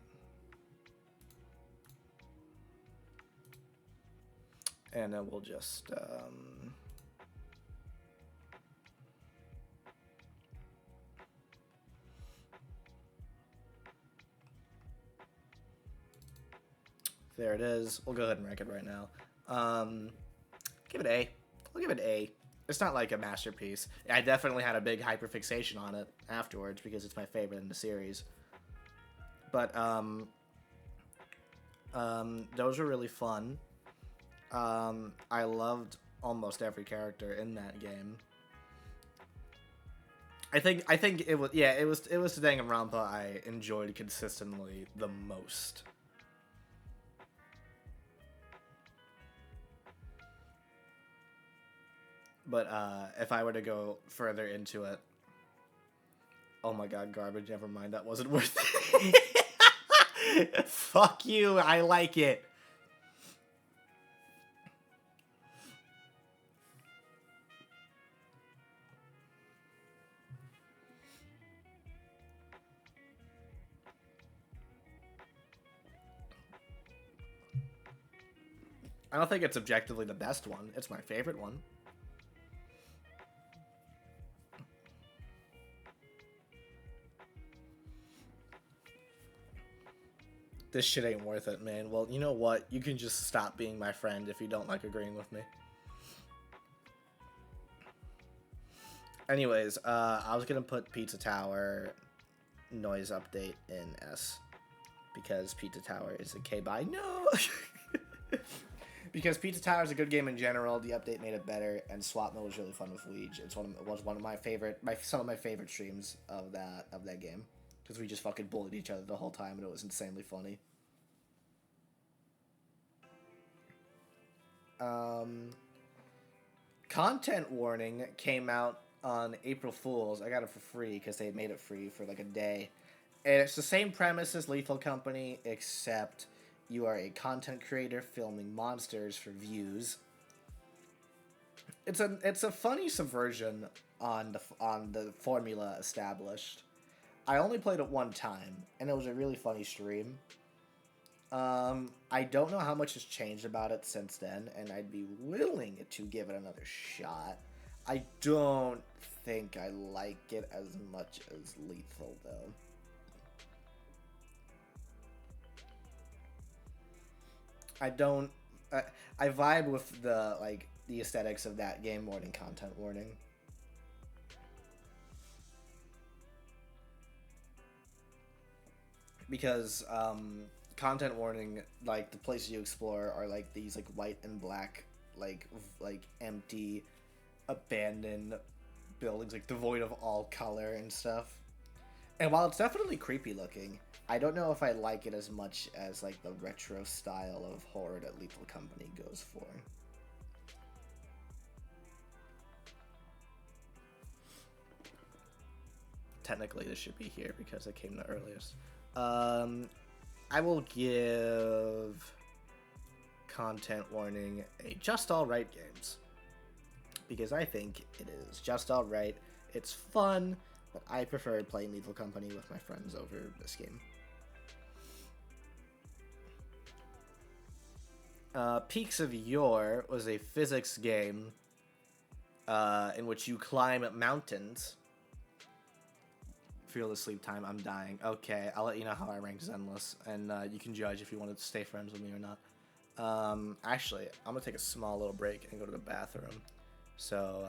And then we'll just, there it is. We'll go ahead and rank it right now. Give it A. I'll give it A. It's not like a masterpiece. I definitely had a big hyperfixation on it afterwards because it's my favorite in the series. But, those were really fun. I loved almost every character in that game. I think it was, yeah, it was the Danganronpa I enjoyed consistently the most. But if I were to go further into it, oh my god, garbage, never mind, that wasn't worth it. Fuck you, I like it. I don't think it's objectively the best one. It's my favorite one. This shit ain't worth it, man. Well, you know what? You can just stop being my friend if you don't like agreeing with me. Anyways, I was gonna put Pizza Tower noise update in S. Because Pizza Tower is a K-bye. No! Because Pizza Tower is a good game in general. The update made it better, and Swap Mode was really fun with Weege. It was one of my favorite, some of my favorite streams of that game, because we just fucking bullied each other the whole time, and it was insanely funny. Content warning came out on April Fools. I got it for free because they made it free for like a day, and it's the same premise as Lethal Company, except you are a content creator filming monsters for views. It's a funny subversion on the formula established. I only played it one time, and it was a really funny stream. I don't know how much has changed about it since then, and I'd be willing to give it another shot. I don't think I like it as much as Lethal, though. I don't... I vibe with the aesthetics of that game more than content warning. Because, content warning, like, the places you explore are, like, these, like, white and black, like empty, abandoned buildings, like, devoid of all color and stuff. And while it's definitely creepy looking, I don't know if I like it as much as, like, the retro style of horror that Lethal Company goes for. Technically, this should be here because it came the earliest. I will give content warning a just alright games. Because I think it is just alright. It's fun, but I prefer playing Lethal Company with my friends over this game. Peaks of Yore was a physics game in which you climb mountains. Feel the sleep time, I'm dying. Okay, I'll let you know how I rank Zenless, and you can judge if you want to stay friends with me or not. Actually, I'm gonna take a small little break and go to the bathroom. So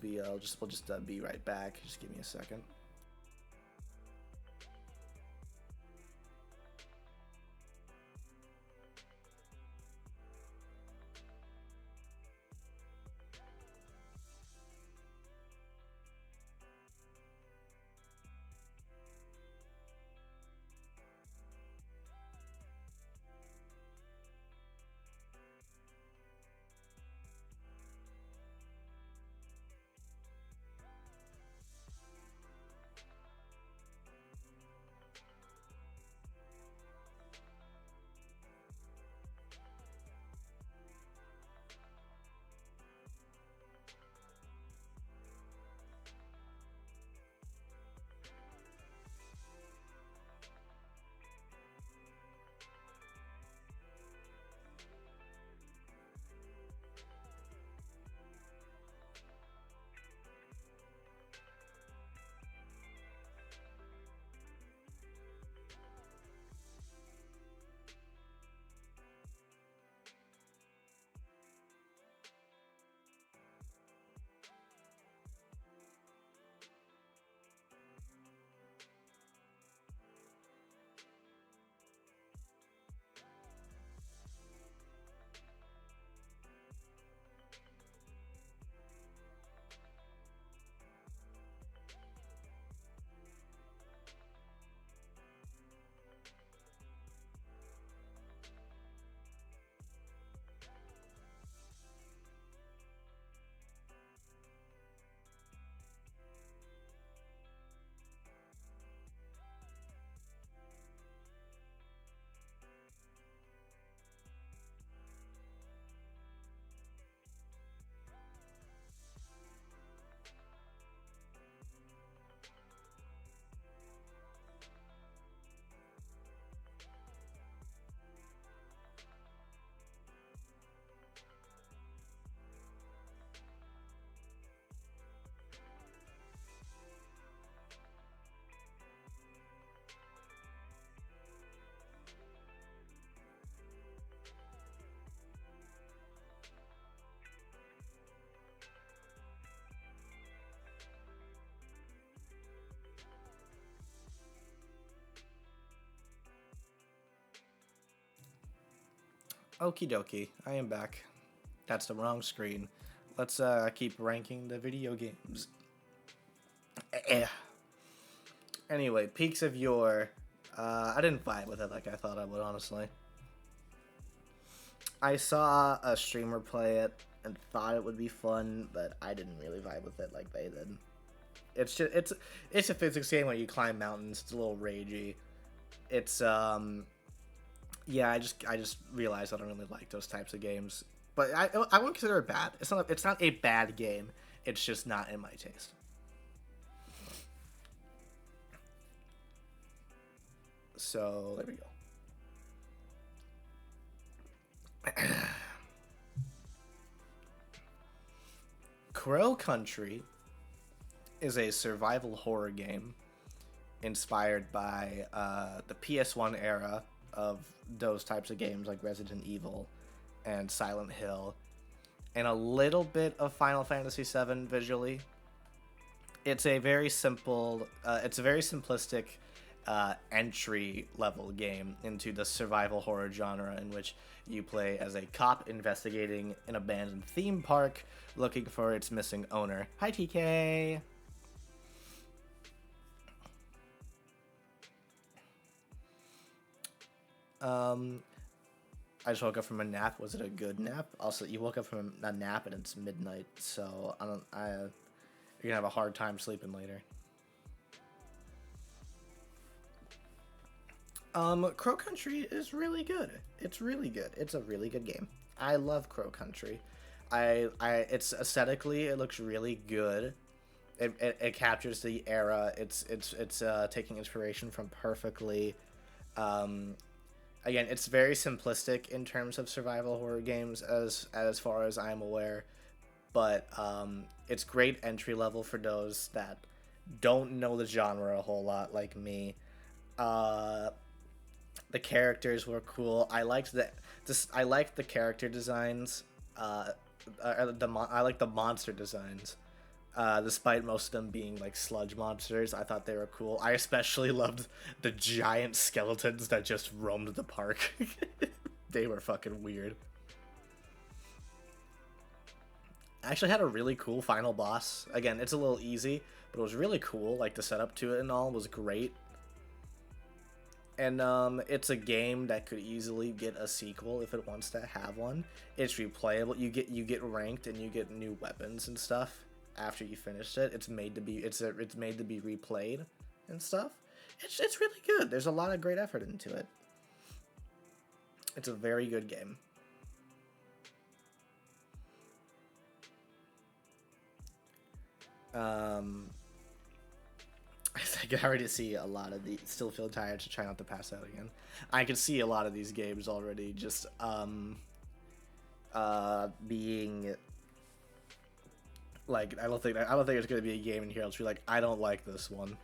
we'll just be right back. Just give me a second. Okie dokie, I am back. That's the wrong screen. Let's keep ranking the video games. Anyway, Peaks of Yore. I didn't vibe with it like I thought I would, honestly. I saw a streamer play it and thought it would be fun, but I didn't really vibe with it like they did. It's just it's a physics game where you climb mountains. It's a little ragey. It's yeah, I just realized I don't really like those types of games. But I wouldn't consider it bad. It's not a bad game. It's just not in my taste. So there we go. Crow Country is a survival horror game inspired by the PS1 era of those types of games like Resident Evil and Silent Hill, and a little bit of Final Fantasy VII visually. It's a very simple, it's a very simplistic entry level game into the survival horror genre, in which you play as a cop investigating an abandoned theme park looking for its missing owner. Hi, TK! I just woke up from a nap. Was it a good nap? Also, you woke up from a nap and it's midnight, so you're gonna have a hard time sleeping later. Crow Country is really good. It's really good. It's a really good game. I love Crow Country. It's aesthetically, it looks really good. It captures the era. It's taking inspiration from perfectly. Again, it's very simplistic in terms of survival horror games, as far as I'm aware, but it's great entry level for those that don't know the genre a whole lot, like me. The characters were cool. I liked the character designs. I like the monster designs. Despite most of them being like sludge monsters, I thought they were cool. I especially loved the giant skeletons that just roamed the park. They were fucking weird. I actually had a really cool final boss. Again, it's a little easy, but it was really cool. Like, the setup to it and all was great. And it's a game that could easily get a sequel if it wants to have one. It's replayable. You get ranked and you get new weapons and stuff after you finish it. It's made to be replayed and stuff. It's really good. There's a lot of great effort into it. It's a very good game. I can already see a lot of the. Still feel tired, to try not to pass out again. I can see a lot of these games already just being like, I don't think there's gonna be a game in here that's be like, I don't like this one.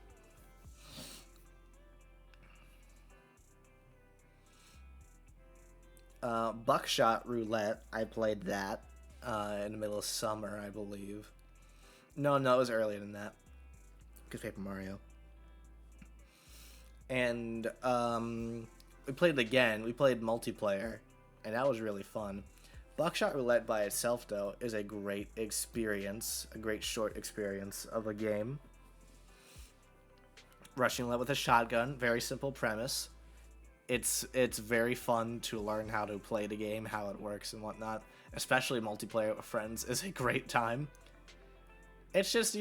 Buckshot Roulette, I played that in the middle of summer, I believe. No, it was earlier than that. Because Paper Mario. And we played it again. We played multiplayer, and that was really fun. Buckshot Roulette by itself, though, is a great experience, a great short experience of a game. Rushing roulette with a shotgun, very simple premise. It's very fun to learn how to play the game, how it works and whatnot. Especially multiplayer with friends is a great time. It's just,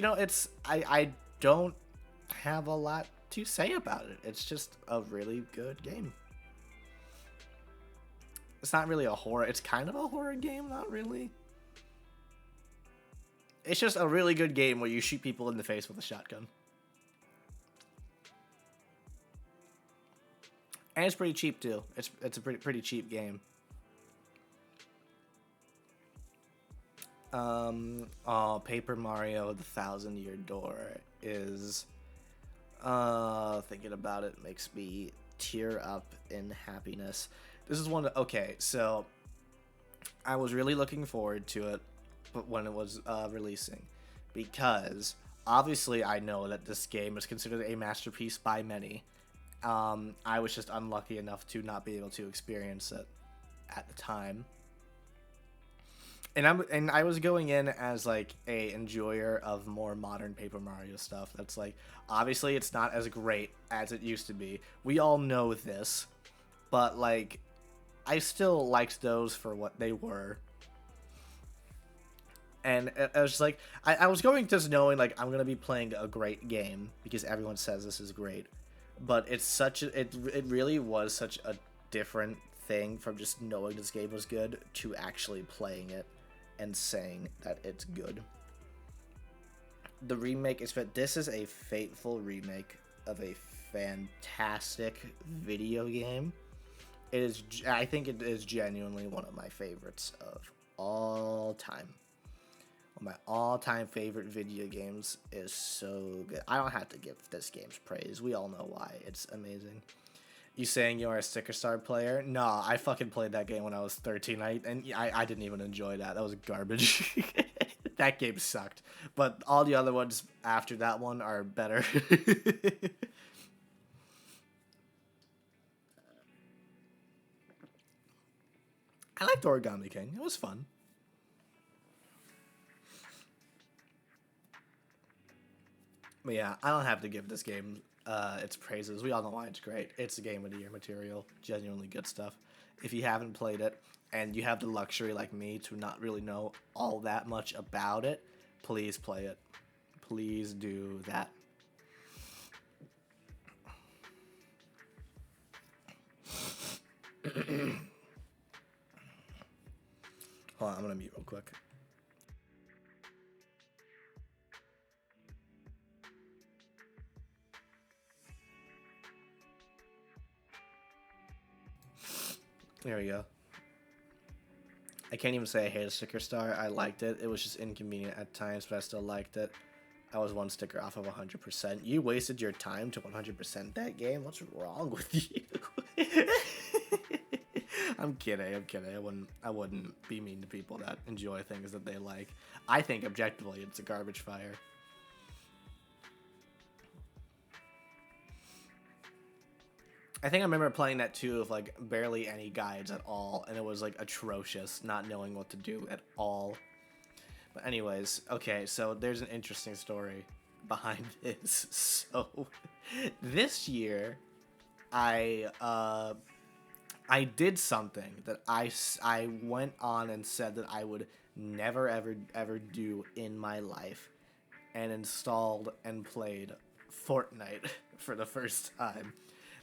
I don't have a lot to say about it. It's just a really good game. It's not really a horror. It's kind of a horror game, not really. It's just a really good game where you shoot people in the face with a shotgun. And it's pretty cheap too. It's a pretty cheap game. Paper Mario: The Thousand-Year Door is, thinking about it makes me tear up in happiness. This is one okay, so I was really looking forward to it when it was releasing, because obviously I know that this game is considered a masterpiece by many. I was just unlucky enough to not be able to experience it. at the time. And I was going in as like a enjoyer of more modern Paper Mario stuff. That's like, obviously it's not as great as it used to be. We all know this, but like I still liked those for what they were. And I was like, I was going just knowing like I'm gonna be playing a great game because everyone says this is great, but it's such a, it really was such a different thing from just knowing this game was good to actually playing it and saying that it's good. The remake is, this is a faithful remake of a fantastic video game. It is, I think it is genuinely one of my favorites of all time. One of my all-time favorite video games is so good. I don't have to give this game's praise. We all know why. It's amazing. You saying you're a Sticker Star player? No, I fucking played that game when I was 13, and I didn't even enjoy that. That was garbage. That game sucked. But all the other ones after that one are better. I liked Origami King. It was fun. But yeah, I don't have to give this game its praises. We all know why it's great. It's a game of the year material. Genuinely good stuff. If you haven't played it and you have the luxury like me to not really know all that much about it, please play it. Please do that. Hold on, I'm gonna mute real quick. There we go. I can't even say I hate a Sticker Star. I liked it. It was just inconvenient at times, but I still liked it. I was one sticker off of 100%. You wasted your time to 100% that game? What's wrong with you? I'm kidding. I'm kidding. I wouldn't be mean to people that enjoy things that they like. I think objectively it's a garbage fire. I think I remember playing that too with like barely any guides at all, and it was like atrocious, not knowing what to do at all. But anyways, okay, so there's an interesting story behind this. So this year, I did something that I went on and said that I would never ever do in my life, and installed and played Fortnite for the first time.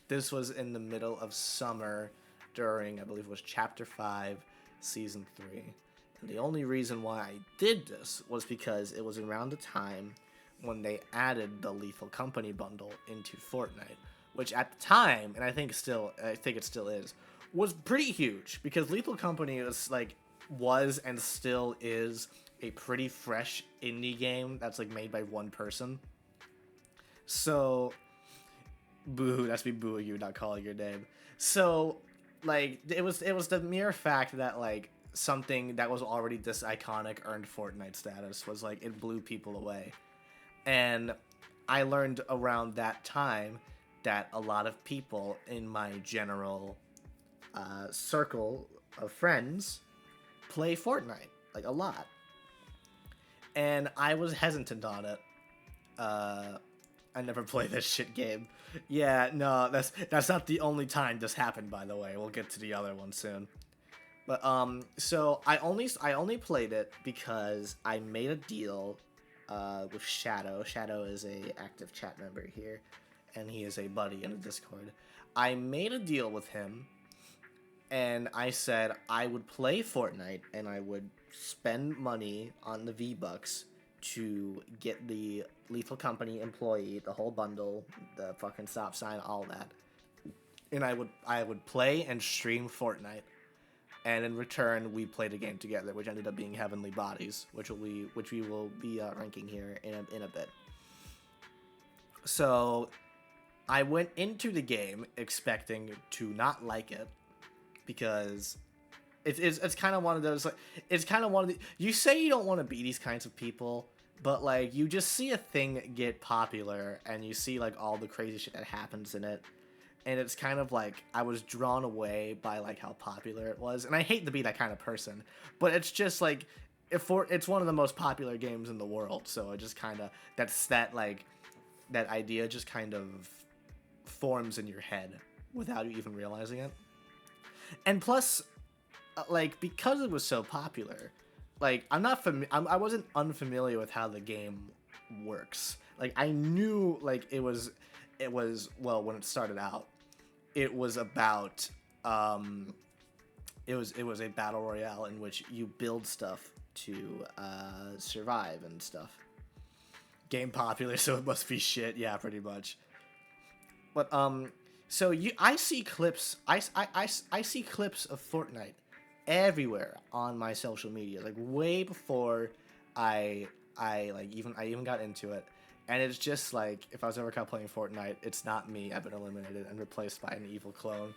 This was in the middle of summer during, I believe it was Chapter 5, Season 3. And the only reason why I did this was because it was around the time when they added the Lethal Company bundle into Fortnite, which at the time, and I think it still is, was pretty huge because Lethal Company was and still is a pretty fresh indie game that's like made by one person. So boo, that's me booing you, not calling your name. So, like, it was the mere fact that, like, something that was already this iconic earned Fortnite status was, like, it blew people away. And I learned around that time that a lot of people in my general circle of friends play Fortnite, like, a lot. And I was hesitant on it. I never play this shit game. Yeah, no, that's not the only time this happened, by the way. We'll get to the other one soon. But so I only played it because I made a deal with Shadow. Shadow is a active chat member here, and he is a buddy in the Discord. I made a deal with him, and I said I would play Fortnite and I would spend money on the V-Bucks to get the Lethal Company employee, the whole bundle, the fucking stop sign, all that. And I would play and stream Fortnite. And in return, we played a game together, which ended up being Heavenly Bodies, which we will be ranking here in a bit. So I went into the game expecting to not like it because it's kind of one of those, like, it's kind of one of the, you say you don't want to be these kinds of people, but like you just see a thing get popular and you see like all the crazy shit that happens in it, and it's kind of like I was drawn away by like how popular it was. And I hate to be that kind of person, but it's just like it's one of the most popular games in the world, so it just kind of that idea just kind of forms in your head without you even realizing it. And plus, like, because it was so popular, like, I wasn't unfamiliar with how the game works. Like, I knew, like, it was well, when it started out, it was about it was a battle royale in which you build stuff to survive and stuff. Game popular, so it must be shit. Yeah, pretty much. But so I see clips. I see clips of Fortnite everywhere on my social media, like way before I even got into it. And it's just like, if I was ever caught playing Fortnite, it's not me. I've been eliminated and replaced by an evil clone.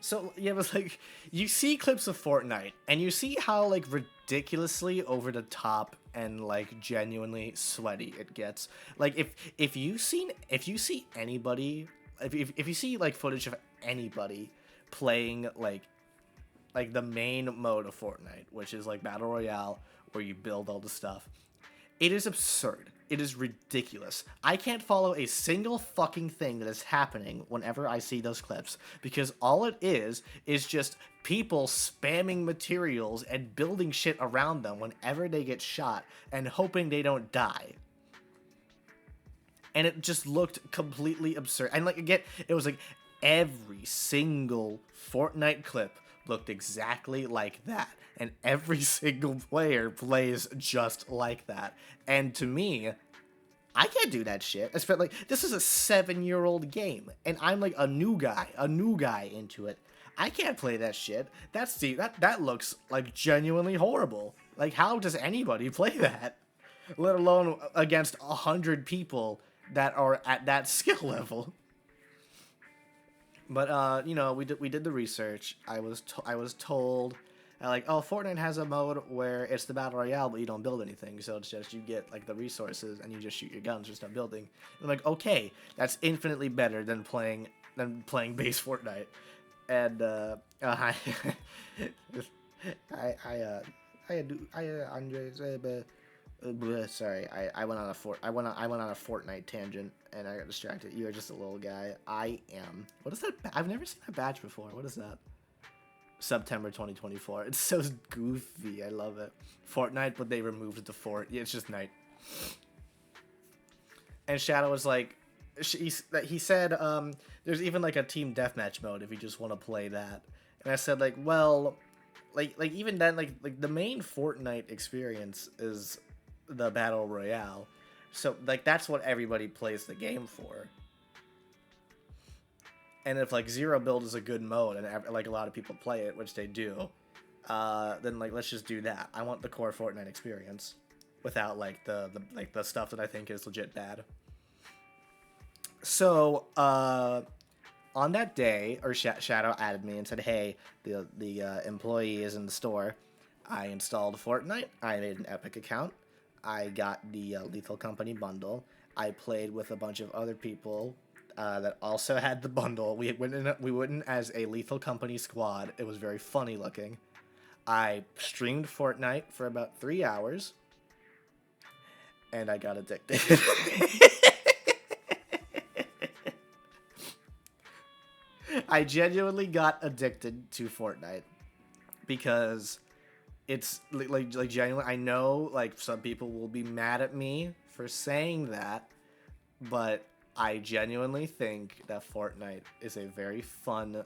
So, yeah, it was like, you see clips of Fortnite, and you see how, like, ridiculously over the top and, like, genuinely sweaty it gets. Like, if you see anybody, if you see, like, footage of anybody playing, like the main mode of Fortnite, which is, like, Battle Royale, where you build all the stuff, it is absurd. It is ridiculous. I can't follow a single fucking thing that is happening whenever I see those clips, because all it is just people spamming materials and building shit around them whenever they get shot and hoping they don't die. And it just looked completely absurd. And like, again, it was like every single Fortnite clip looked exactly like that. And every single player plays just like that. And to me, I can't do that shit. I spent like, this is a 7-year-old game, and I'm like a new guy into it. I can't play that shit. That looks like genuinely horrible. Like, how does anybody play that? Let alone against 100 people that are at that skill level. But you know, we did the research. I was told, like, oh, Fortnite has a mode where it's the battle royale, but you don't build anything. So it's just you get like the resources and you just shoot your guns, just not building. I'm like, okay, that's infinitely better than playing base Fortnite. And sorry, I went on a Fortnite tangent and I got distracted. You are just a little guy. I am. What is that? I've never seen that badge before. What is that? September 2024. It's so goofy. I love it. Fortnite, but they removed the fort. Yeah, it's just night. And Shadow was like, he said, there's even like a team deathmatch mode if you just want to play that. And I said, like, well, like even then, like the main Fortnite experience is the battle royale, so like that's what everybody plays the game for. And if like zero build is a good mode and like a lot of people play it, which they do, then like let's just do that. I want the core Fortnite experience without like the stuff that I think is legit bad. So on that day, or Shadow added me and said, hey, the employee is in the store. I installed Fortnite. I made an Epic account. I got the Lethal Company bundle. I played with a bunch of other people that also had the bundle. We went in as a Lethal Company squad. It was very funny looking. I streamed Fortnite for about 3 hours, and I got addicted. I genuinely got addicted to Fortnite because it's like genuinely. I know like some people will be mad at me for saying that, but I genuinely think that Fortnite is a very fun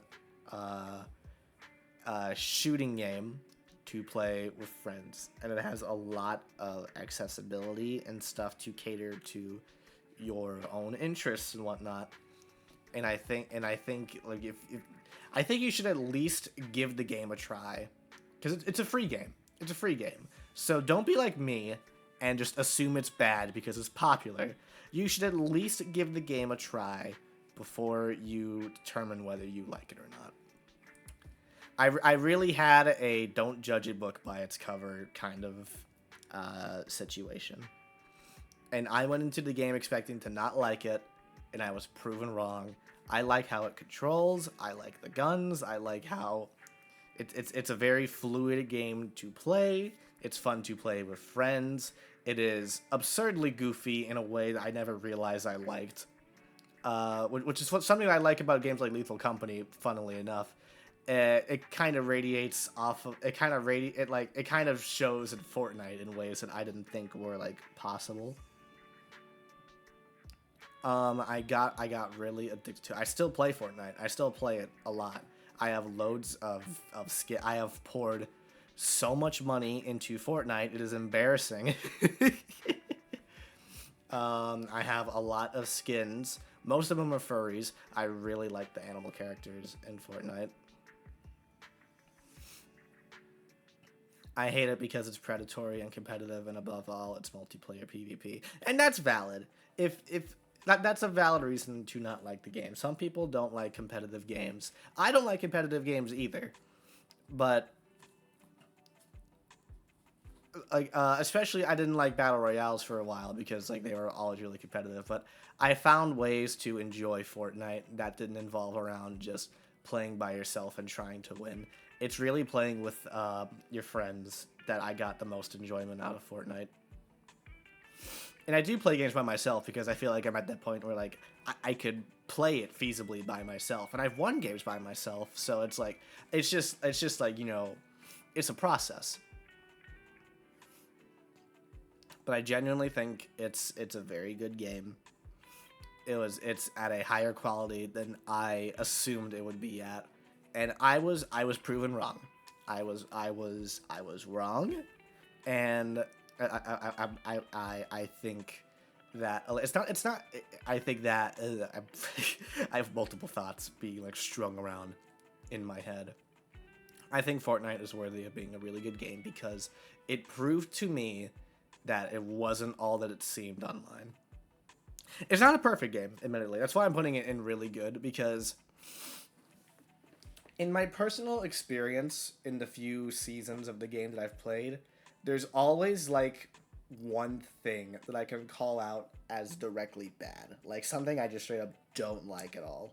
shooting game to play with friends, and it has a lot of accessibility and stuff to cater to your own interests and whatnot. And I think like if I think you should at least give the game a try, because it's a free game. It's a free game. So don't be like me and just assume it's bad because it's popular. You should at least give the game a try before you determine whether you like it or not. I really had a don't judge a book by its cover kind of situation. And I went into the game expecting to not like it, and I was proven wrong. I like how it controls. I like the guns. I like how it's a very fluid game to play. It's fun to play with friends. It is absurdly goofy in a way that I never realized I liked. Which is something I like about games like Lethal Company. Funnily enough, it kind of radiates off of it. It kind of shows in Fortnite in ways that I didn't think were like possible. I got really addicted to it. I still play Fortnite. I still play it a lot. I have loads of skin. I have poured so much money into Fortnite. It is embarrassing. I have a lot of skins. Most of them are furries. I really like the animal characters in Fortnite. I hate it because it's predatory and competitive, and above all, it's multiplayer PvP, and that's valid. If that's a valid reason to not like the game. Some people don't like competitive games. I don't like competitive games either, but like especially I didn't like battle royales for a while because like they were always really competitive. But I found ways to enjoy Fortnite that didn't involve around just playing by yourself and trying to win. It's really playing with your friends that I got the most enjoyment out of Fortnite. And I do play games by myself because I feel like I'm at that point where like I could play it feasibly by myself, and I've won games by myself. So it's like it's just like, you know, it's a process. But I genuinely think it's a very good game. It's at a higher quality than I assumed it would be at, and I was proven wrong. I was wrong, and I think that it's not. I think that I have multiple thoughts being like strung around in my head. I think Fortnite is worthy of being a really good game because it proved to me that it wasn't all that it seemed online. It's not a perfect game, admittedly. That's why I'm putting it in really good, because in my personal experience in the few seasons of the game that I've played, there's always like one thing that I can call out as directly bad. Like something I just straight up don't like at all.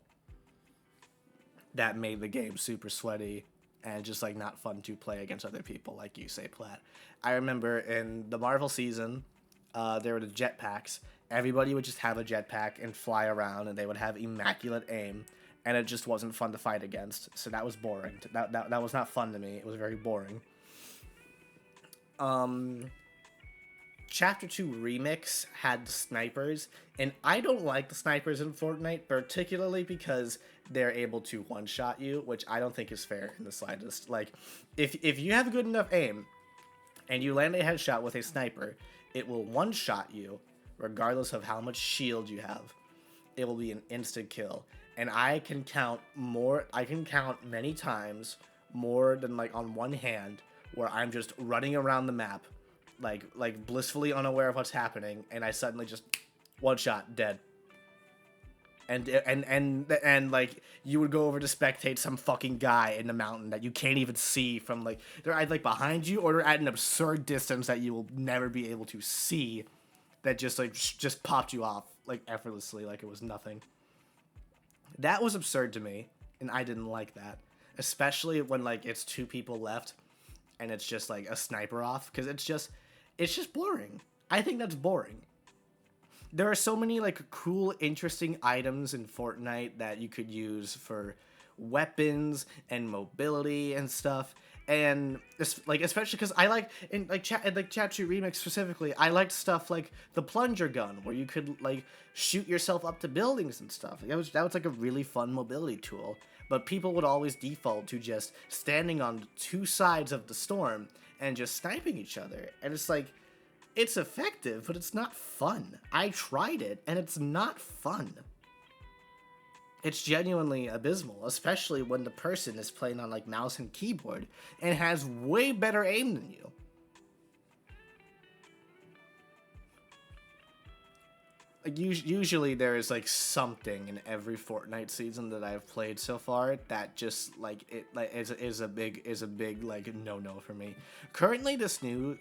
That made the game super sweaty and just like not fun to play against other people, like you say, Platt. I remember in the Marvel season, there were the jetpacks. Everybody would just have a jetpack and fly around, and they would have immaculate aim, and it just wasn't fun to fight against. So that was boring. That was not fun to me. It was very boring. Chapter 2 Remix had snipers, and I don't like the snipers in Fortnite, particularly because they're able to one-shot you, which I don't think is fair in the slightest. Like, if you have good enough aim, and you land a headshot with a sniper, it will one-shot you, regardless of how much shield you have. It will be an instant kill. And I can count many times, more than like on one hand, where I'm just running around the map, like blissfully unaware of what's happening, and I suddenly just one shot dead. And like you would go over to spectate some fucking guy in the mountain that you can't even see from, like they're either like behind you or they're at an absurd distance that you will never be able to see, that just popped you off like effortlessly like it was nothing. That was absurd to me, and I didn't like that, especially when like it's two people left and it's just like a sniper off, because it's just boring. I think that's boring. There are so many like cool, interesting items in Fortnite that you could use for weapons and mobility and stuff. And like especially because I like in like Chat 2 Remix specifically, I liked stuff like the plunger gun where you could like shoot yourself up to buildings and stuff. That was like a really fun mobility tool. But people would always default to just standing on two sides of the storm and just sniping each other. And it's like, it's effective, but it's not fun. I tried it, and it's not fun. It's genuinely abysmal, especially when the person is playing on like mouse and keyboard and has way better aim than you. Like, usually there is like something in every Fortnite season that I've played so far that just like it like is a big like no for me. Currently, this new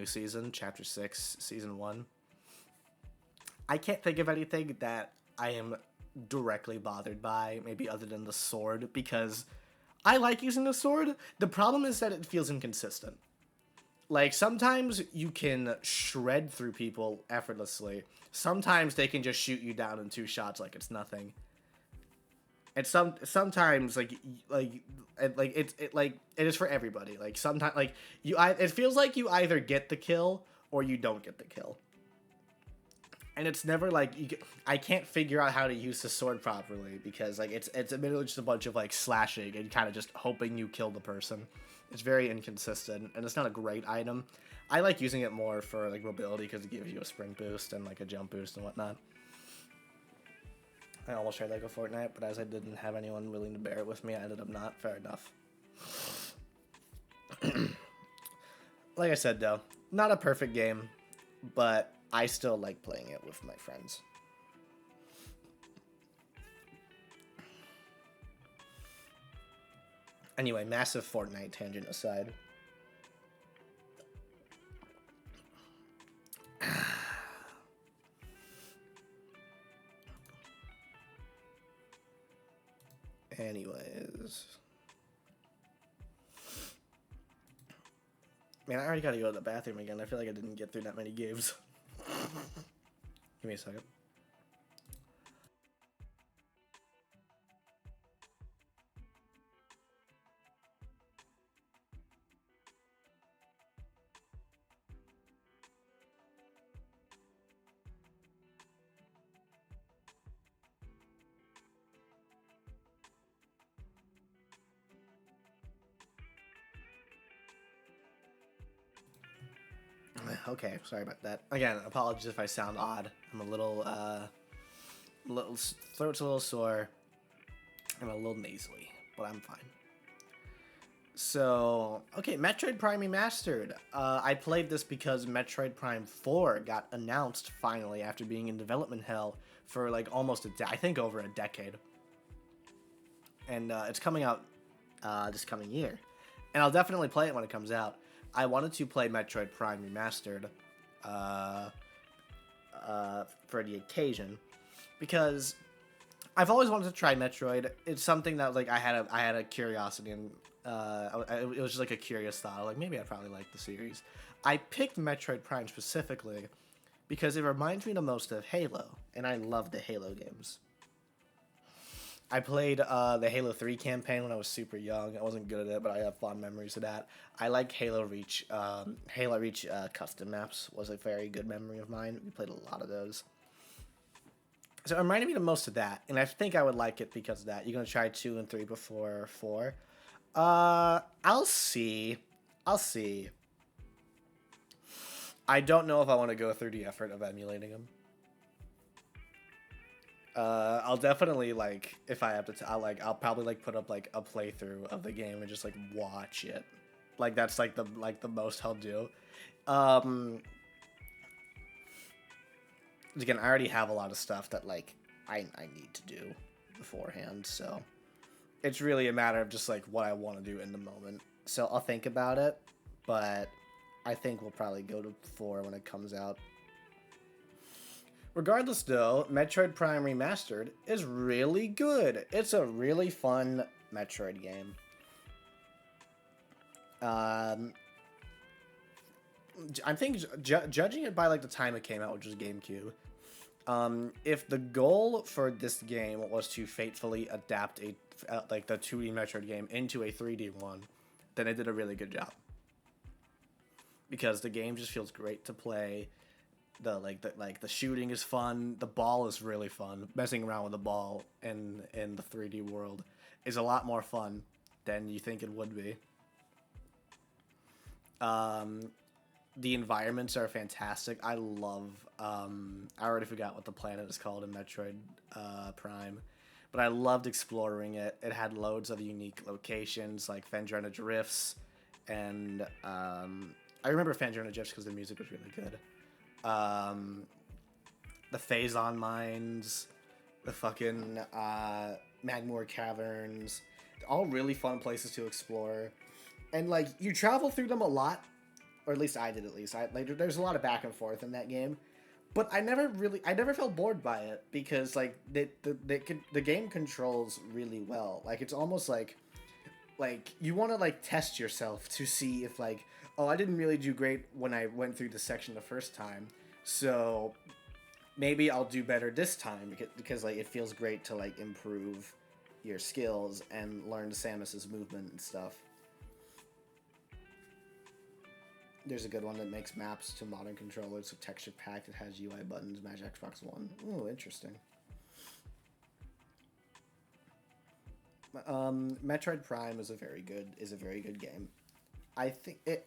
season, Chapter 6, Season 1, I can't think of anything that I am directly bothered by, maybe other than the sword, because I like using the sword. The problem is that it feels inconsistent. Like, sometimes you can shred through people effortlessly. Sometimes they can just shoot you down in 2 shots like it's nothing. And sometimes like it is for everybody. Like sometimes like it feels like you either get the kill or you don't get the kill. And it's never like I can't figure out how to use the sword properly because like it's admittedly just a bunch of like slashing and kind of just hoping you kill the person. It's very inconsistent and it's not a great item. I like using it more for like mobility because it gives you a sprint boost and like a jump boost and whatnot. I almost tried Lego Fortnite, but as I didn't have anyone willing to bear it with me, I ended up not. Fair enough. Like I said, though, not a perfect game, but I still like playing it with my friends. Anyway, massive Fortnite tangent aside. Anyways. Man, I already gotta go to the bathroom again. I feel like I didn't get through that many games. Give me a second. Okay, sorry about that. Again, apologies if I sound odd. I'm a little throat's a little sore. I'm a little nasally, but I'm fine. So, okay, Metroid Prime Remastered. I played this because Metroid Prime 4 got announced finally after being in development hell for like almost I think over a decade. And it's coming out this coming year. And I'll definitely play it when it comes out. I wanted to play Metroid Prime Remastered for the occasion because I've always wanted to try Metroid. It's something that like I had a curiosity and it was just like a curious thought. Like maybe I'd probably like the series. I picked Metroid Prime specifically because it reminds me the most of Halo, and I love the Halo games. I played the Halo 3 campaign when I was super young. I wasn't good at it, but I have fond memories of that. I like Halo Reach. Halo Reach custom maps was a very good memory of mine. We played a lot of those. So it reminded me the most of that, and I think I would like it because of that. You're going to try 2 and 3 before 4? I'll see. I don't know if I want to go through the effort of emulating them. I'll definitely like if I have to. I'll probably like put up like a playthrough of the game and just like watch it. Like that's like the most I'll do. Again, I already have a lot of stuff that like I need to do beforehand, so it's really a matter of just like what I want to do in the moment. So I'll think about it, but I think we'll probably go to 4 when it comes out. Regardless, though, Metroid Prime Remastered is really good. It's a really fun Metroid game. I think judging it by like the time it came out, which was GameCube, if the goal for this game was to faithfully adapt like the 2D Metroid game into a 3D one, then it did a really good job. Because the game just feels great to play. The shooting is fun. The ball is really fun. Messing around with the ball in the 3D world is a lot more fun than you think it would be. The environments are fantastic. I love. I already forgot what the planet is called in Metroid Prime, but I loved exploring it. It had loads of unique locations like Phendrana Drifts, and I remember Phendrana Drifts because the music was really good. The Phazon Mines, the fucking Magmoor Caverns, all really fun places to explore, and like you travel through them a lot, or at least I did. There's a lot of back and forth in that game, but I never felt bored by it because like the game controls really well. Like it's almost like you want to like test yourself to see if like, oh, I didn't really do great when I went through the section the first time, so maybe I'll do better this time because like it feels great to like improve your skills and learn Samus's movement and stuff. There's a good one that makes maps to modern controllers with texture pack that has UI buttons, match Xbox One. Ooh, interesting. Metroid Prime is a very good game. I think it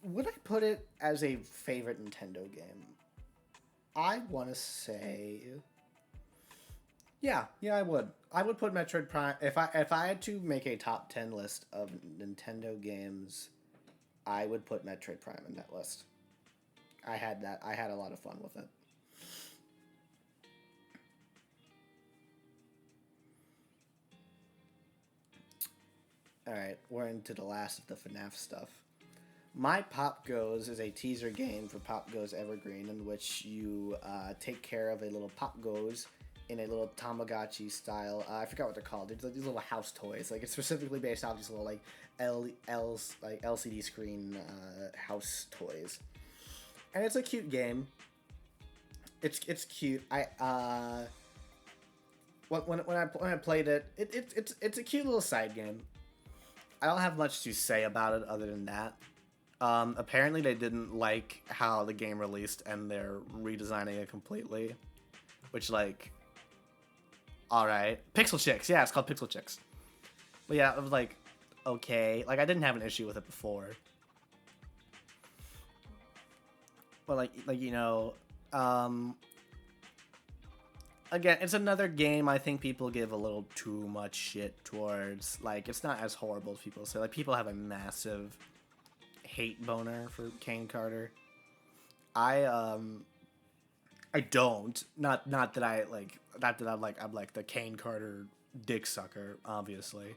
would I put it as a favorite Nintendo game? I want to say yeah, I would. I would put Metroid Prime if I had to make a top 10 list of Nintendo games, I would put Metroid Prime in that list. I had a lot of fun with it. All right, we're into the last of the FNAF stuff. My Pop Goes is a teaser game for Pop Goes Evergreen in which you take care of a little Pop Goes in a little Tamagotchi style. I forgot what they're called. They're these little house toys. Like it's specifically based off these little like like LCD screen house toys, and it's a cute game. It's cute. When I played it, it's a cute little side game. I don't have much to say about it other than that. Apparently they didn't like how the game released and they're redesigning it completely. Which, like, alright. Pixel Chicks, yeah, it's called Pixel Chicks. But yeah, it was like, okay. Like, I didn't have an issue with it before. But, like you know, again, it's another game I think people give a little too much shit towards. Like, it's not as horrible as people say. Like, people have a massive hate boner for Kane Carter. I don't. Not that I like. Not that I'm like the Kane Carter dick sucker, obviously.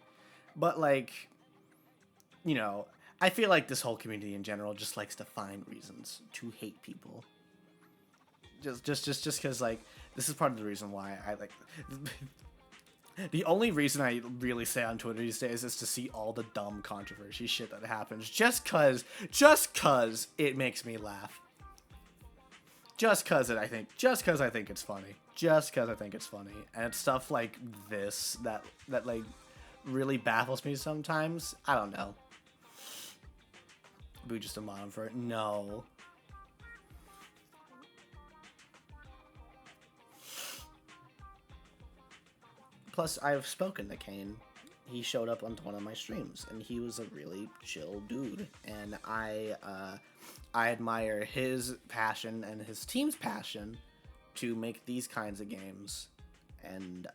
But like, you know, I feel like this whole community in general just likes to find reasons to hate people. Just because like this is part of the reason why I like. The only reason I really stay on Twitter these days is to see all the dumb controversy shit that happens. Just cause it makes me laugh. Just cause I think it's funny. Just cause I think it's funny. And it's stuff like this that like really baffles me sometimes. I don't know. Boo just a mom for it. No. Plus, I've spoken to Kane. He showed up on one of my streams, and he was a really chill dude. And I admire his passion and his team's passion to make these kinds of games and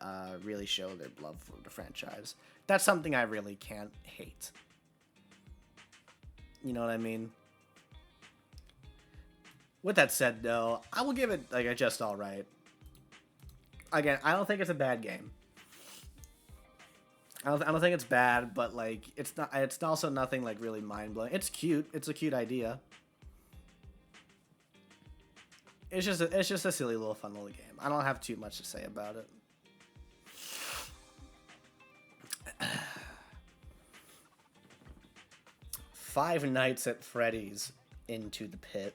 really show their love for the franchise. That's something I really can't hate. You know what I mean? With that said, though, I will give it like a just all right. Again, I don't think it's a bad game. I don't think it's bad, but like it's not. It's also nothing like really mind blowing. It's cute. It's a cute idea. It's just a silly little fun little game. I don't have too much to say about it. Five Nights at Freddy's Into the Pit.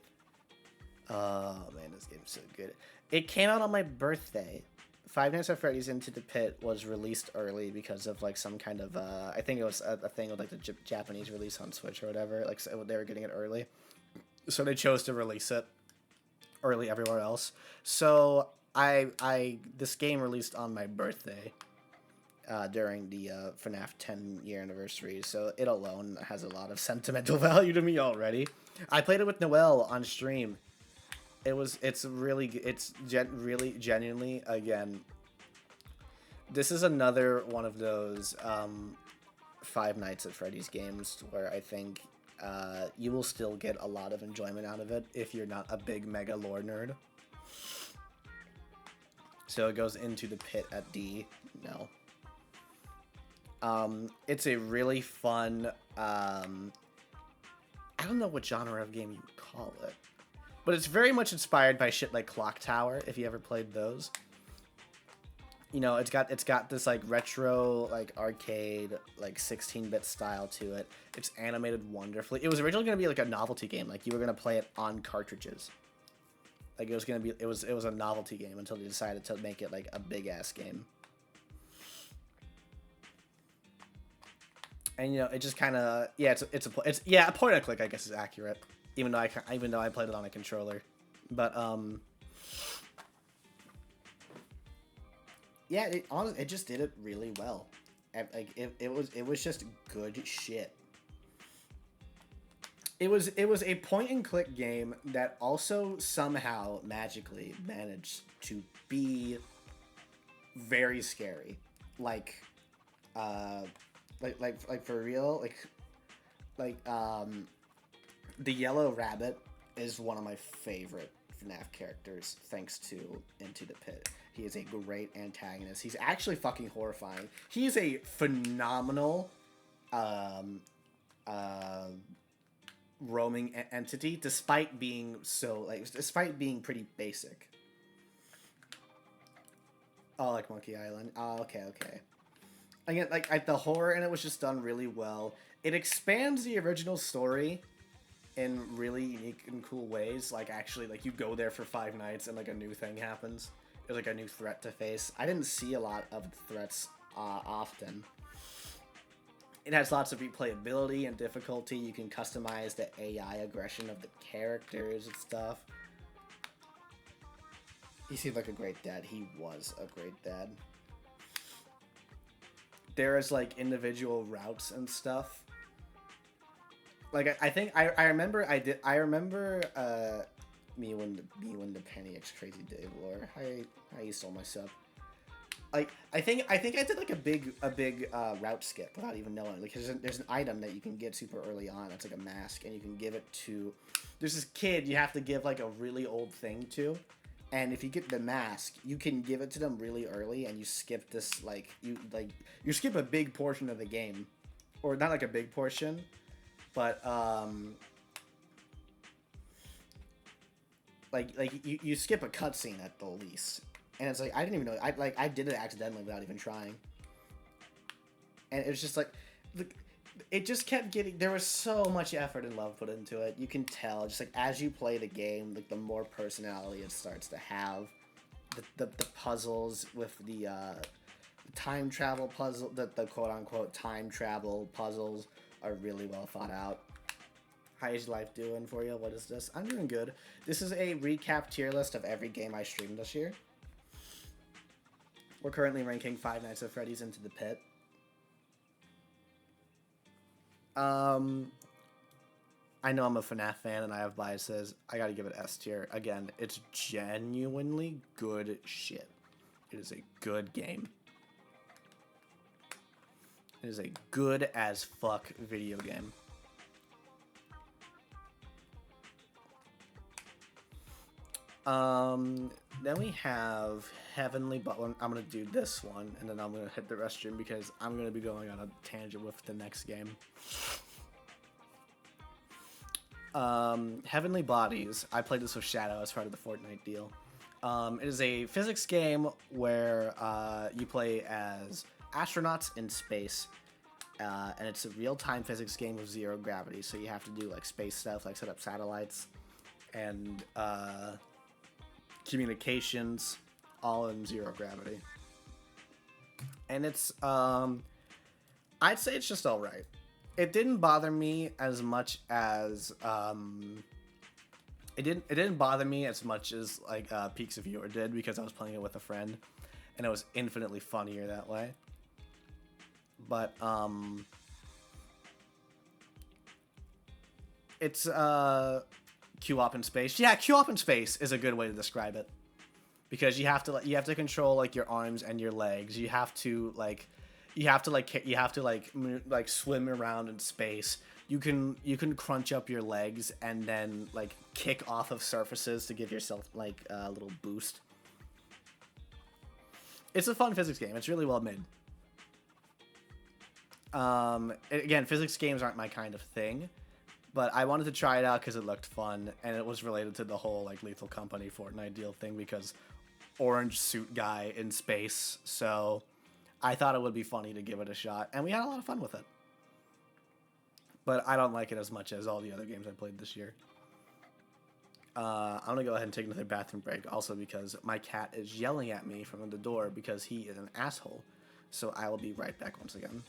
Oh man, this game's so good. It came out on my birthday. Five Nights at Freddy's Into the Pit was released early because of like some kind of I think it was a thing with like the Japanese release on Switch or whatever. Like so they were getting it early, so they chose to release it early everywhere else. So this game released on my birthday during the FNAF 10-year anniversary. So it alone has a lot of sentimental value to me already. I played it with Noelle on stream. It's really genuinely, again, this is another one of those Five Nights at Freddy's games where I think you will still get a lot of enjoyment out of it if you're not a big mega lore nerd. So it goes Into the Pit at D. No. It's a really fun, I don't know what genre of game you would call it. But it's very much inspired by shit like Clock Tower, if you ever played those. You know, it's got this like retro, like arcade, like 16-bit style to it. It's animated wonderfully. It was originally going to be like a novelty game, like you were going to play it on cartridges. Like it was going to be, it was a novelty game until they decided to make it like a big ass game. And you know, it just kind of, yeah, it's a point and click, I guess, is accurate. Even though I played it on a controller, but yeah, it just did it really well. Like it was just good shit. It was a point and click game that also somehow magically managed to be very scary, like for real, the Yellow Rabbit is one of my favorite FNAF characters, thanks to Into the Pit. He is a great antagonist. He's actually fucking horrifying. He is a phenomenal roaming entity, despite being pretty basic. Oh, like Monkey Island. Oh, okay. Again, like the horror in it was just done really well. It expands the original story in really unique and cool ways. Like, actually, like, you go there for 5 nights and, like, a new thing happens. There's, like, a new threat to face. I didn't see a lot of threats often. It has lots of replayability and difficulty. You can customize the AI aggression of the characters and stuff. He seemed like a great dad. He was a great dad. There's, like, individual routes and stuff. Like, I think I remember me when the Penny X Crazy Dave lore. How you stole my sub. Like, I think I did like a big route skip without even knowing. Like, there's an item that you can get super early on. It's like a mask, and you can give it to. There's this kid you have to give like a really old thing to, and if you get the mask, you can give it to them really early, and you skip this you skip a big portion of the game, or not like a big portion. But you skip a cutscene at the least, and it's like I didn't even know. I did it accidentally without even trying, and it was just like, it just kept getting. There was so much effort and love put into it. You can tell, just like as you play the game, like the more personality it starts to have. The puzzles with the time travel puzzle, the quote unquote time travel puzzles are really well thought out. How is life doing for you? What is this? I'm doing good. This is a recap tier list of every game I streamed this year. We're currently ranking Five Nights at Freddy's Into the Pit. I know I'm a FNAF fan and I have biases. I gotta give it S tier. Again, it's genuinely good shit. It is a good game. It is a good as fuck video game. Then we have Heavenly Butler. I'm gonna do this one, and then I'm gonna hit the restroom because I'm gonna be going on a tangent with the next game. Heavenly Bodies. I played this with Shadow as part of the Fortnite deal. It is a physics game where you play as astronauts in space, and it's a real-time physics game with zero gravity, so you have to do like space stuff, like set up satellites and communications, all in zero gravity. And it's I'd say it's just all right. It didn't bother me as much as it didn't bother me as much as like Peaks of Yore did, because I was playing it with a friend and it was infinitely funnier that way. But it's Q-op in space. Yeah, Q-op in space is a good way to describe it, because you have to control like your arms and your legs. You have to swim around in space. You can crunch up your legs and then like kick off of surfaces to give yourself like a little boost. It's a fun physics game. It's really well made. Again, physics games aren't my kind of thing, But I wanted to try it out because it looked fun, and it was related to the whole like Lethal Company Fortnite deal thing because orange suit guy in space. So I thought it would be funny to give it a shot, and we had a lot of fun with it. But I don't like it as much as all the other games I played this year. I'm gonna go ahead and take another bathroom break, also because my cat is yelling at me from the door because he is an asshole. So I will be right back once again.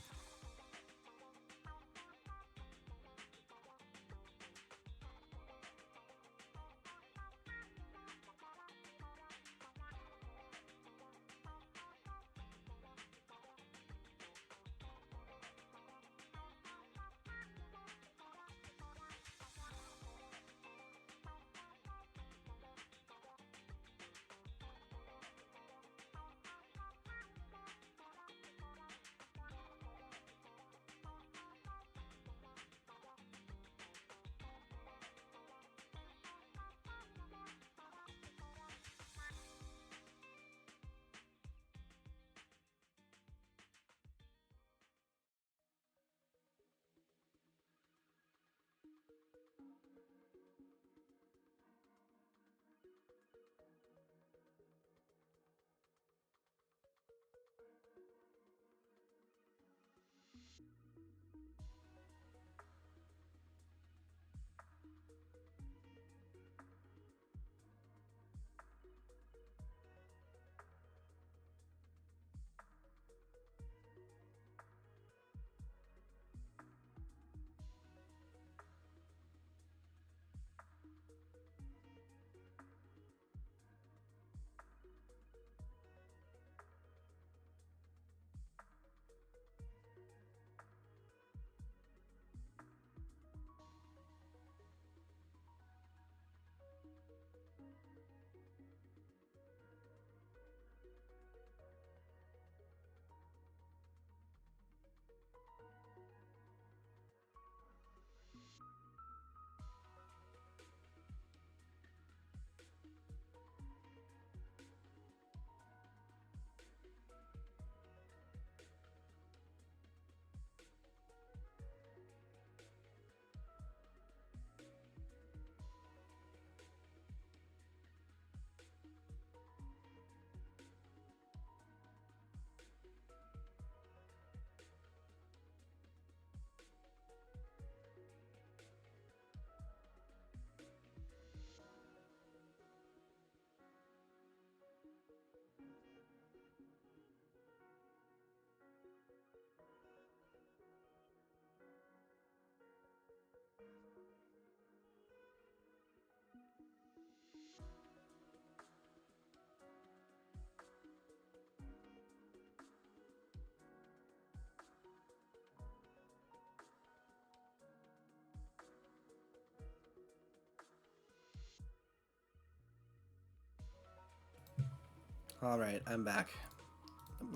All right, I'm back.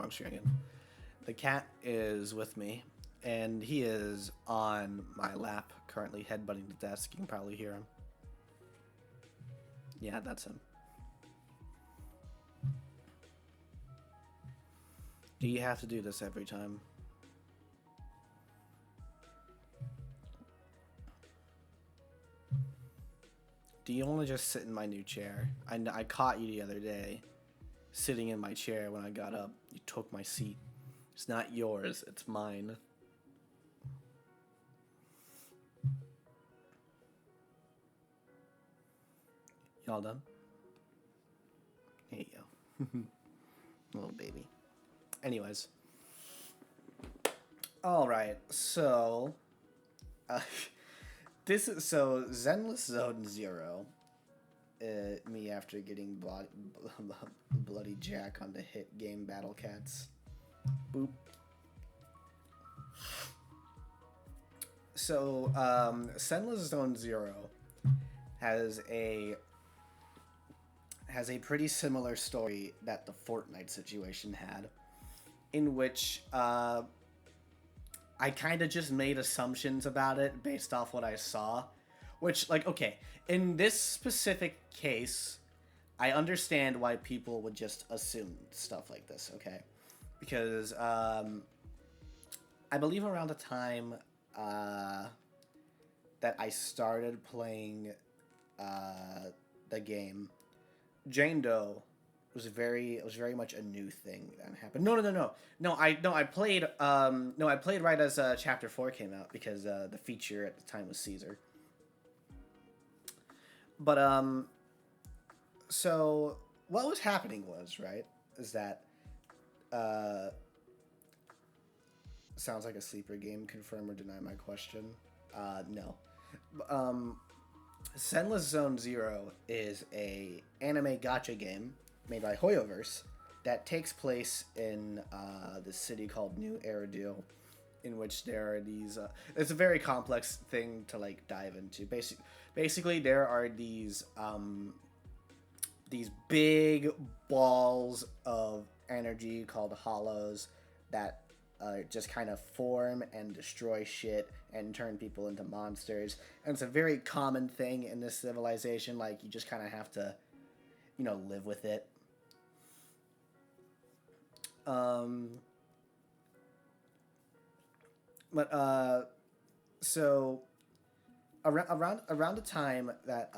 I'm sharing it. The cat is with me, and he is on my lap, currently headbutting the desk. You can probably hear him. Yeah, that's him. Do you have to do this every time? Do you want to just sit in my new chair? I caught you the other day, sitting in my chair when I got up. You took my seat. It's not yours, it's mine. Y'all done? Here you go. Little baby. Anyways. Alright, so... this is... So, Zenless Zone 0. Me after getting Bloody Jack on the hit game Battle Cats. Boop. So, Zenless Zone 0 has a pretty similar story that the Fortnite situation had, in which I kind of just made assumptions about it based off what I saw, which, like, okay, in this specific case, I understand why people would just assume stuff like this, okay? Because I believe around the time that I started playing the game, Jane Doe was very much a new thing that happened. I played I played right as Chapter 4 came out because the feature at the time was Caesar. But so what was happening was, right, is that sounds like a sleeper game. Confirm or deny my question. No. Senless Zone Zero is a anime gacha game made by Hoyoverse that takes place in this city called New Eridu, in which there are these. It's a very complex thing to like dive into. Basically, there are these big balls of energy called hollows that just kind of form and destroy shit and turn people into monsters. And it's a very common thing in this civilization. Like, you just kind of have to, live with it. So around the time that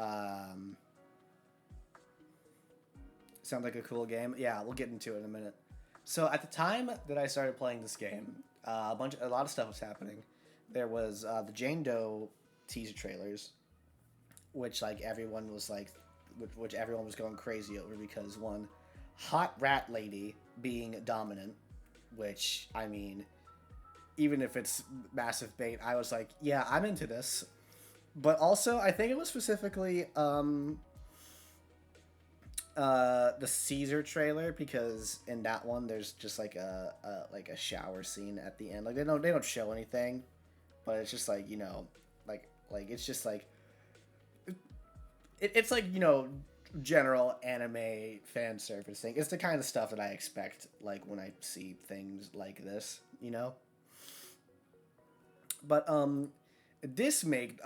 sounds like a cool game. Yeah, we'll get into it in a minute. So at the time that I started playing this game, a lot of stuff was happening. There was the Jane Doe teaser trailers, which everyone was going crazy over because one, hot rat lady being dominant, which I mean, even if it's massive bait, I was like, yeah, I'm into this. But also, I think it was specifically the Caesar trailer, because in that one there's just like a shower scene at the end. Like they don't show anything, but it's just like it's just like it's like general anime fan service thing. It's the kind of stuff that I expect like when I see things like this, But this made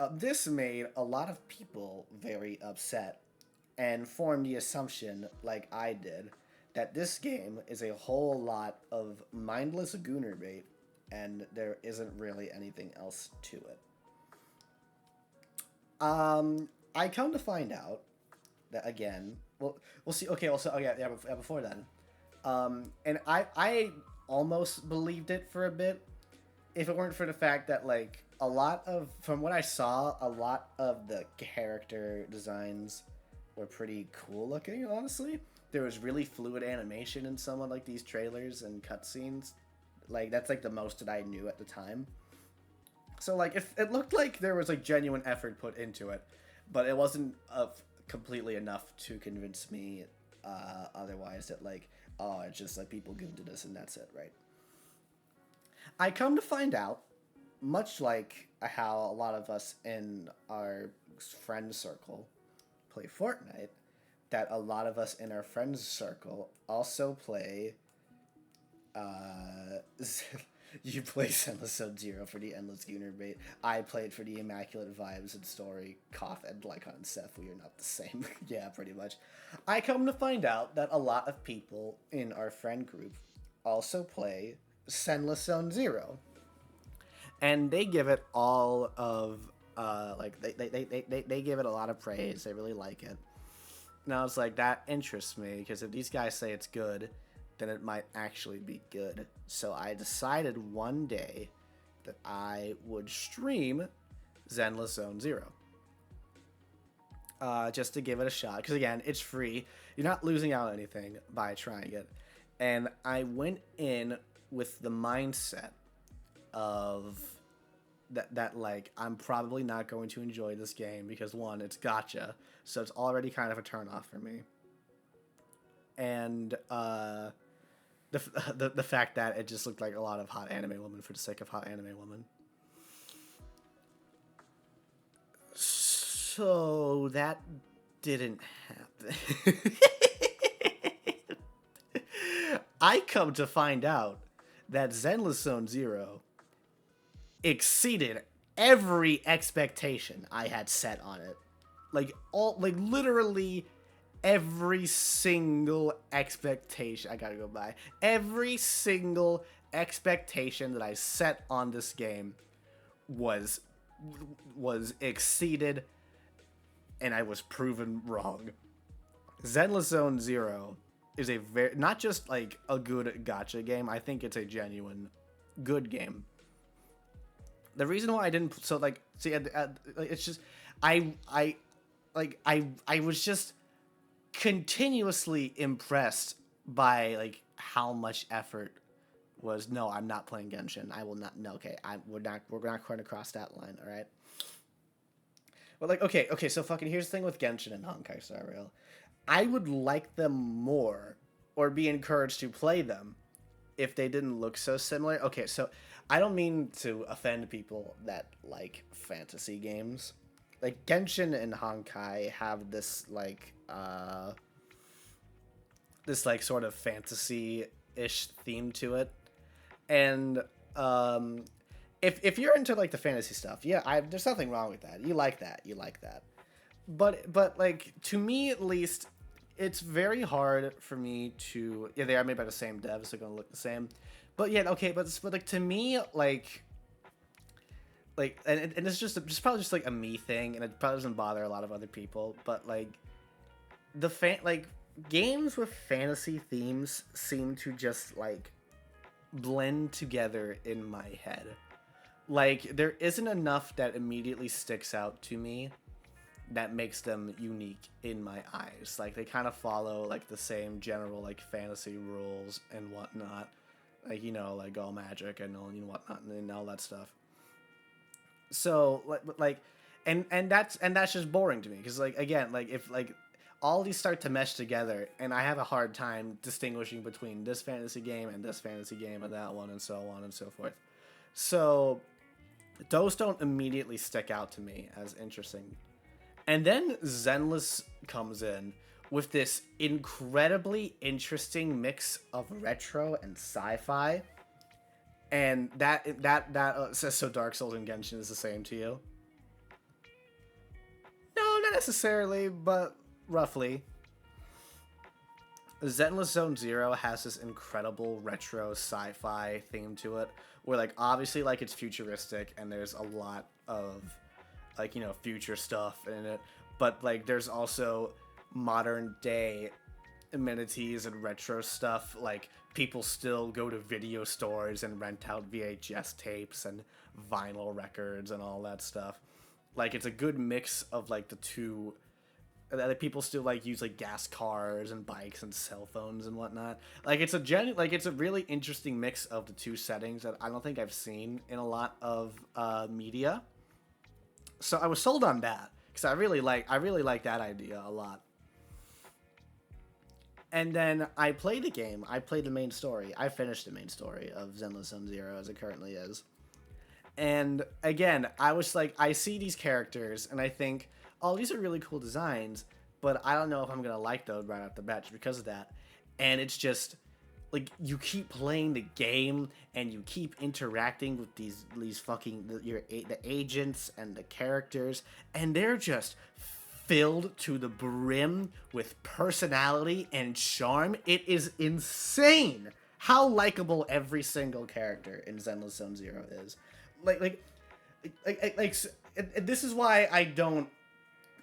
a lot of people very upset and formed the assumption, like I did, that this game is a whole lot of mindless gooner bait, and there isn't really anything else to it. I come to find out that again, we'll see. Okay, also, before then, and I almost believed it for a bit, if it weren't for the fact that from what I saw, a lot of the character designs were pretty cool looking, honestly. There was really fluid animation in some of these trailers and cutscenes. That's the most that I knew at the time. So if it looked like there was genuine effort put into it, but it wasn't completely enough to convince me otherwise that it's just people get into this and that's it, right? I come to find out, much like how a lot of us in our friend circle play Fortnite, that a lot of us in our friends circle also play you play Senless Zone Zero for the endless gooner bait. I played for the immaculate vibes and story. Cough and Lycon and Seth, we are not the same. Yeah, pretty much. I come to find out that a lot of people in our friend group also play Senless Zone Zero. And they give it all of they give it a lot of praise. They really like it. And I was like, that interests me, because if these guys say it's good, then it might actually be good. So I decided one day that I would stream Zenless Zone Zero. Just to give it a shot. Because again, it's free. You're not losing out on anything by trying it. And I went in with the mindset of that I'm probably not going to enjoy this game because one, it's gacha, so it's already kind of a turnoff for me. And the fact that it just looked like a lot of hot anime women for the sake of hot anime women. So that didn't happen. I come to find out that Zenless Zone Zero exceeded every expectation I had set on it. Literally every single expectation. I gotta go by. Every single expectation that I set on this game was was exceeded, and I was proven wrong. Zenless Zone Zero is a very not just like a good gacha game. I think it's a genuine good game. The reason why I didn't so like see it's just I like I was just continuously impressed by like how much effort was. No, I'm not playing Genshin. I will not. No, okay, we're not going to cross that line. All right. But like, okay. So fucking here's the thing with Genshin and Honkai Star Rail. I would like them more, or be encouraged to play them, if they didn't look so similar. Okay, so I don't mean to offend people that like fantasy games. Like Genshin and Honkai have this like sort of fantasy-ish theme to it. And if you're into like the fantasy stuff, yeah, there's nothing wrong with that. You like that. But like to me at least, it's very hard for me to they are made by the same devs, they're gonna look the same. But yeah, okay, but like to me and it's just probably just like a me thing, and it probably doesn't bother a lot of other people. But like games with fantasy themes seem to just like blend together in my head. Like there isn't enough that immediately sticks out to me that makes them unique in my eyes. Like they kind of follow like the same general like fantasy rules and whatnot, like like all magic and all whatnot and all that stuff. So and that's just boring to me, because like again, like if like all these start to mesh together, and I have a hard time distinguishing between this fantasy game and this fantasy game and that one and so on and so forth. So those don't immediately stick out to me as interesting. And then Zenless comes in with this incredibly interesting mix of retro and sci-fi. And that says so Dark Souls and Genshin is the same to you? No, not necessarily, but roughly. Zenless Zone Zero has this incredible retro sci-fi theme to it, where like obviously like it's futuristic and there's a lot of like future stuff in it, but like there's also modern day amenities and retro stuff. Like people still go to video stores and rent out VHS tapes and vinyl records and all that stuff. Like it's a good mix of like the two. That people still like use like gas cars and bikes and cell phones and whatnot. Like it's a really interesting mix of the two settings that I don't think I've seen in a lot of media. So I was sold on that because I really like that idea a lot. And then I played the game. I played the main story. I finished the main story of Zenless Zone Zero as it currently is. And again, I was like, I see these characters and I think, oh, these are really cool designs, but I don't know if I'm gonna like those right off the bat just because of that. And it's just like you keep playing the game and you keep interacting with these fucking the agents and the characters, and they're just filled to the brim with personality and charm. It is insane how likable every single character in Zenless Zone Zero is. This is why I don't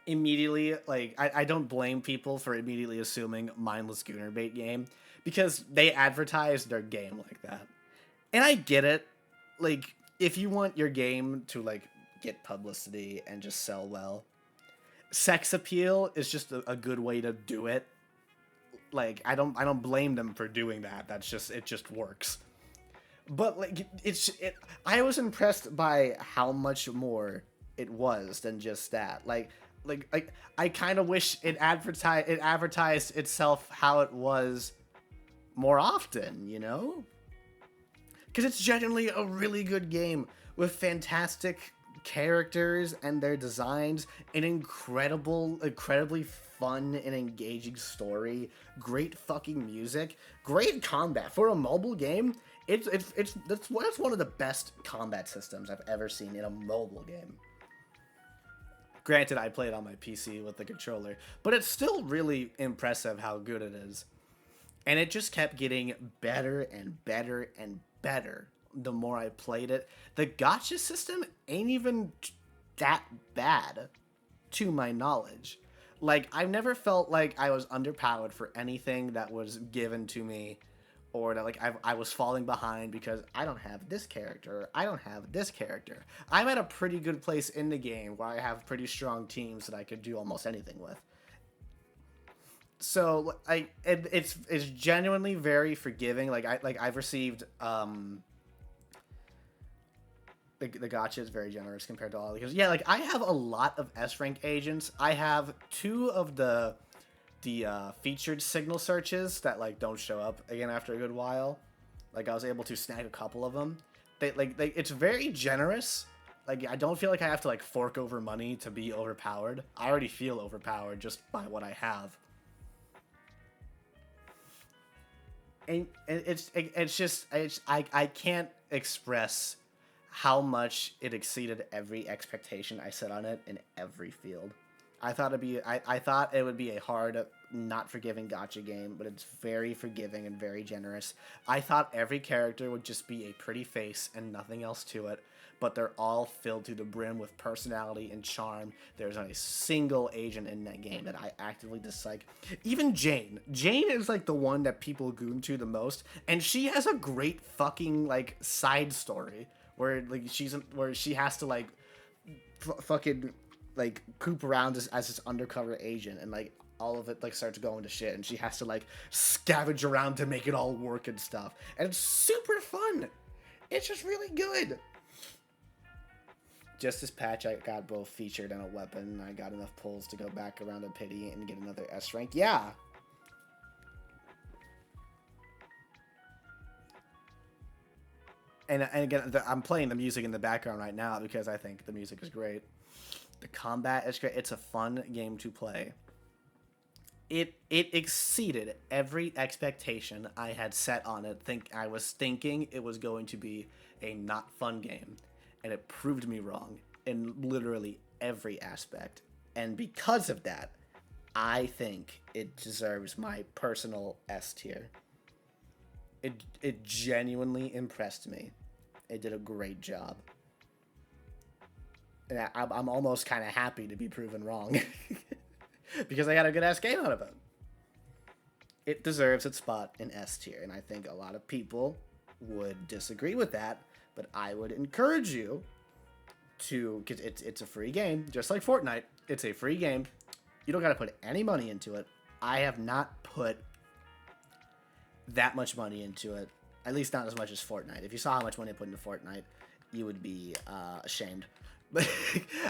immediately I don't blame people for immediately assuming mindless Gooner bait game, because they advertise their game like that. And I get it. Like if you want your game to like get publicity and just sell well, sex appeal is just a good way to do it. Like I don't blame them for doing that. It just works. But like I was impressed by how much more it was than just that. Like I kind of wish it advertised itself how it was more often, because it's genuinely a really good game with fantastic characters and their designs, an incredibly fun and engaging story, great fucking music, great combat for a mobile game. That's one of the best combat systems I've ever seen in a mobile game. Granted, I played on my PC with the controller, but it's still really impressive how good it is. And it just kept getting better and better and better the more I played it. The gacha system ain't even that bad, to my knowledge. Like, I've never felt like I was underpowered for anything that was given to me, or that like I was falling behind because I don't have this character, or I don't have this character. I'm at a pretty good place in the game where I have pretty strong teams that I could do almost anything with. So it's genuinely very forgiving. I've received the gacha is very generous compared to all, because yeah, like I have a lot of S rank agents. I have 2 of the featured signal searches that like don't show up again after a good while. Like I was able to snag a couple of them. It's very generous. Like I don't feel like I have to like fork over money to be overpowered. I already feel overpowered just by what I have. And I can't express how much it exceeded every expectation I set on it in every field. I thought it would be a hard, not forgiving gacha game, but it's very forgiving and very generous. I thought every character would just be a pretty face and nothing else to it, but they're all filled to the brim with personality and charm. There's not a single agent in that game that I actively dislike. Even Jane. Jane is like the one that people goon to the most, and she has a great fucking like side story where like where she has to like fucking like poop around as this undercover agent, and like all of it like starts going to shit, and she has to like scavenge around to make it all work and stuff, and it's super fun. It's just really good. Just this patch, I got both featured and a weapon, and I got enough pulls to go back around a pity and get another S rank. Yeah. And again, I'm playing the music in the background right now because I think the music is great. The combat is great. It's a fun game to play. It exceeded every expectation I had set on it. I was thinking it was going to be a not fun game, and it proved me wrong in literally every aspect. And because of that, I think it deserves my personal S tier. It genuinely impressed me. It did a great job. And I'm almost kind of happy to be proven wrong. Because I got a good-ass game out of it. It deserves its spot in S tier. And I think a lot of people would disagree with that. But I would encourage you to... Because it's a free game. Just like Fortnite. It's a free game. You don't got to put any money into it. I have not put that much money into it. At least not as much as Fortnite. If you saw how much money I put into Fortnite, you would be ashamed. But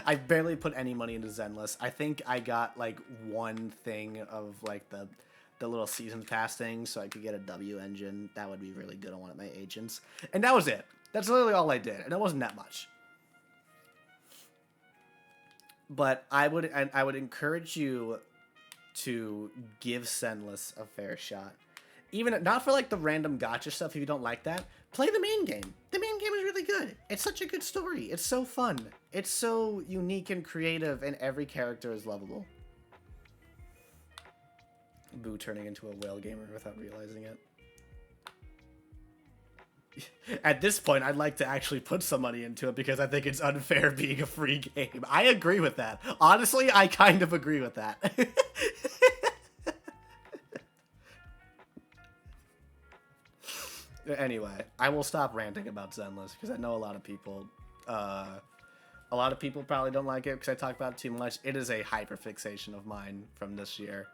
I barely put any money into Zenless. I think I got like one thing of like the little season pass thing so I could get a W engine. That would be really good on one of my agents. And that was it. That's literally all I did. And it wasn't that much. But I would encourage you to give Zenless a fair shot. Even not for like the random gacha stuff if you don't like that. Play the main game. The main game is really good. It's such a good story. It's so fun. It's so unique and creative, and every character is lovable. Boo turning into a whale gamer without realizing it. At this point, I'd like to actually put some money into it because I think it's unfair being a free game. I agree with that. Honestly, I kind of agree with that. Anyway, I will stop ranting about Zenless because I know a lot of people probably don't like it because I talk about it too much. It is a hyperfixation of mine from this year.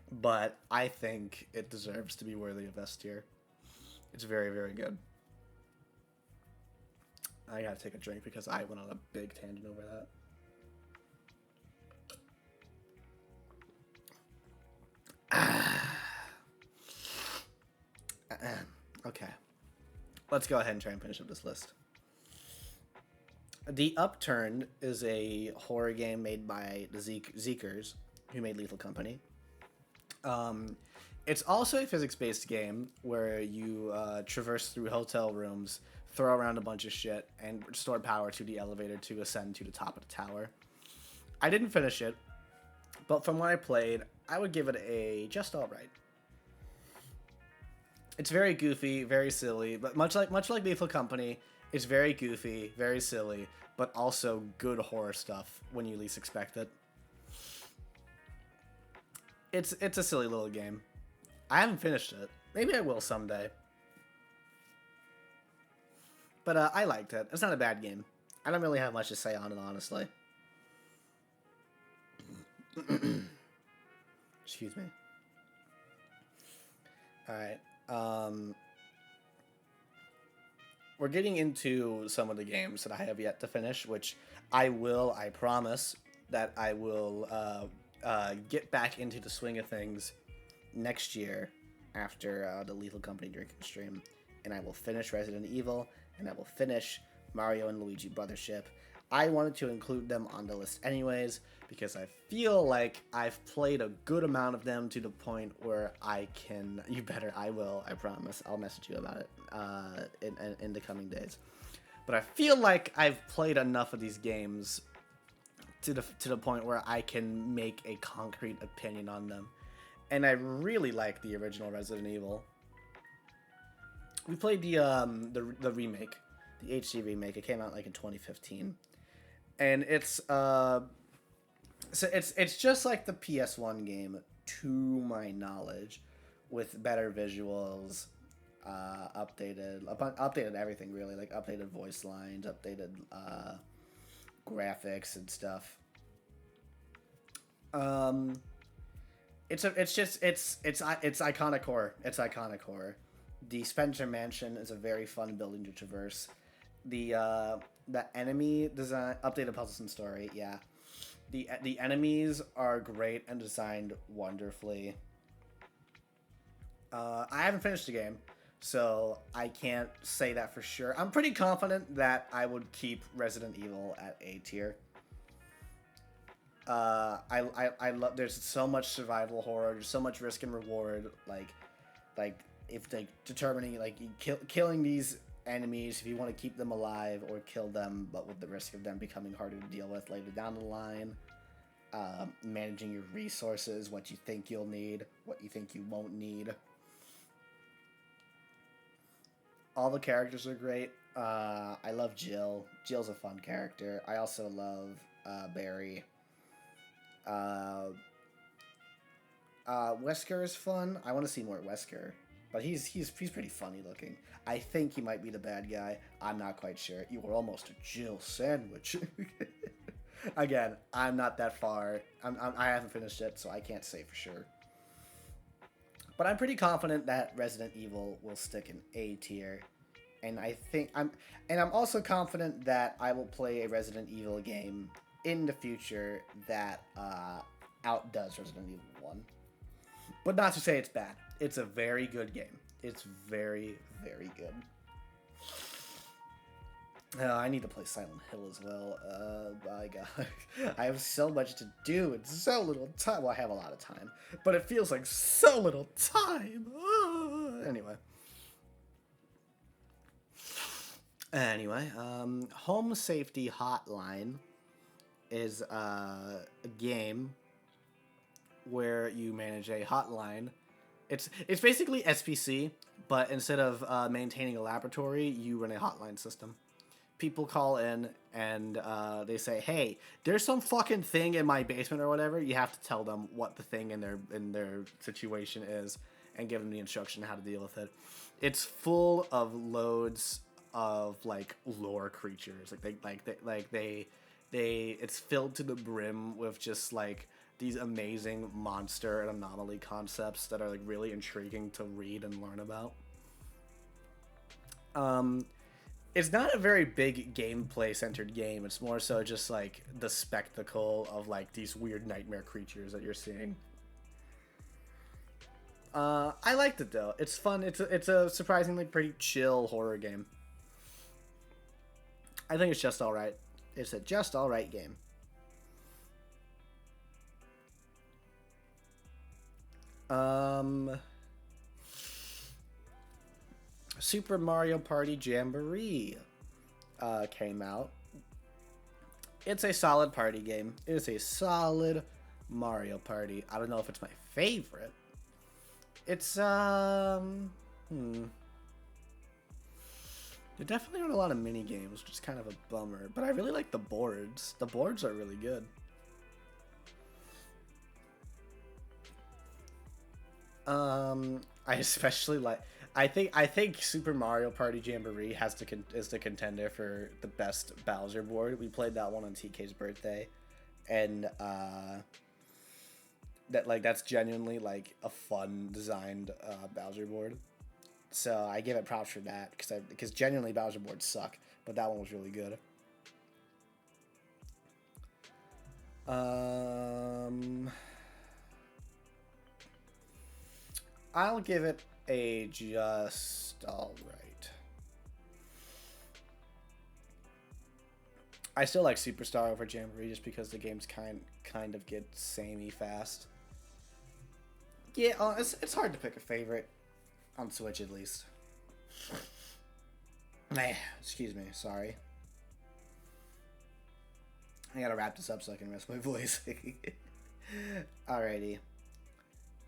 But I think it deserves to be worthy of S tier. It's very, very good. I gotta take a drink because I went on a big tangent over that. Okay. Let's go ahead and try and finish up this list. The Upturn is a horror game made by the Zeekers, who made Lethal Company. It's also a physics-based game where you traverse through hotel rooms, throw around a bunch of shit, and restore power to the elevator to ascend to the top of the tower. I didn't finish it, but from what I played, I would give it a just alright. It's very goofy, very silly, but much like Lethal Company, It's very goofy, very silly, but also good horror stuff when you least expect it. It's a silly little game. I haven't finished it. Maybe I will someday. But I liked it. It's not a bad game. I don't really have much to say on it, honestly. Excuse me. Alright. We're getting into some of the games that I have yet to finish, which I promise, that I will get back into the swing of things next year after the Lethal Company drinking stream. And I will finish Resident Evil, and I will finish Mario and Luigi Brothership. I wanted to include them on the list anyways, because I feel like I've played a good amount of them to the point where I can... I will, I promise. I'll message you about it in the coming days. But I feel like I've played enough of these games to the point where I can make a concrete opinion on them. And I really like the original Resident Evil. We played the remake, the HD remake. It came out like in 2015. And it's it's just like the PS1 game, to my knowledge, with better visuals, updated everything really, like updated voice lines, updated graphics and stuff. It's iconic horror. It's iconic horror. The Spencer Mansion is a very fun building to traverse. The enemy design, updated puzzles and story, yeah. The enemies are great and designed wonderfully. I haven't finished the game, so I can't say that for sure. I'm pretty confident that I would keep Resident Evil at A tier. I love. There's so much survival horror. There's so much risk and reward. Like if they determining like killing these enemies, if you want to keep them alive or kill them, but with the risk of them becoming harder to deal with later down the line. Managing your resources, what you think you'll need, what you think you won't need. All the characters are great. I love Jill. Jill's a fun character. I also love Barry. Wesker is fun. I want to see more Wesker. But he's pretty funny looking. I think he might be the bad guy. I'm not quite sure. You were almost a Jill sandwich. Again, I'm not that far. I haven't finished it, so I can't say for sure. But I'm pretty confident that Resident Evil will stick in A tier. And I'm also confident that I will play a Resident Evil game in the future that outdoes Resident Evil 1. But not to say it's bad. It's a very good game. It's very, very good. I need to play Silent Hill as well. My God. I have so much to do and so little time. Well, I have a lot of time, but it feels like so little time. Anyway, Home Safety Hotline is a game where you manage a hotline. It's basically SPC, but instead of maintaining a laboratory, you run a hotline system. People call in and they say, "Hey, there's some fucking thing in my basement or whatever." You have to tell them what the thing in their situation is and give them the instruction how to deal with it. It's full of loads of like lore creatures. It's filled to the brim with just like these amazing monster and anomaly concepts that are like really intriguing to read and learn about. It's not a very big gameplay-centered game. It's more so just, like, the spectacle of, like, these weird nightmare creatures that you're seeing. I liked it, though. It's fun. It's a surprisingly pretty chill horror game. I think it's just alright. It's a just alright game. Super Mario Party Jamboree came out. It's a solid party game. It is a solid Mario Party. I don't know if it's my favorite. It's There definitely aren't a lot of mini games, which is kind of a bummer. But I really like the boards. The boards are really good. I especially like. I think Super Mario Party Jamboree is the contender for the best Bowser board. We played that one on TK's birthday, and that's genuinely like a fun designed Bowser board. So I give it props for that because genuinely Bowser boards suck, but that one was really good. I'll give it a just all right. I still like Superstar over Jamboree just because the games kind of get samey fast. Yeah, it's hard to pick a favorite on Switch at least. Excuse me, sorry. I gotta wrap this up so I can rest my voice. Alrighty.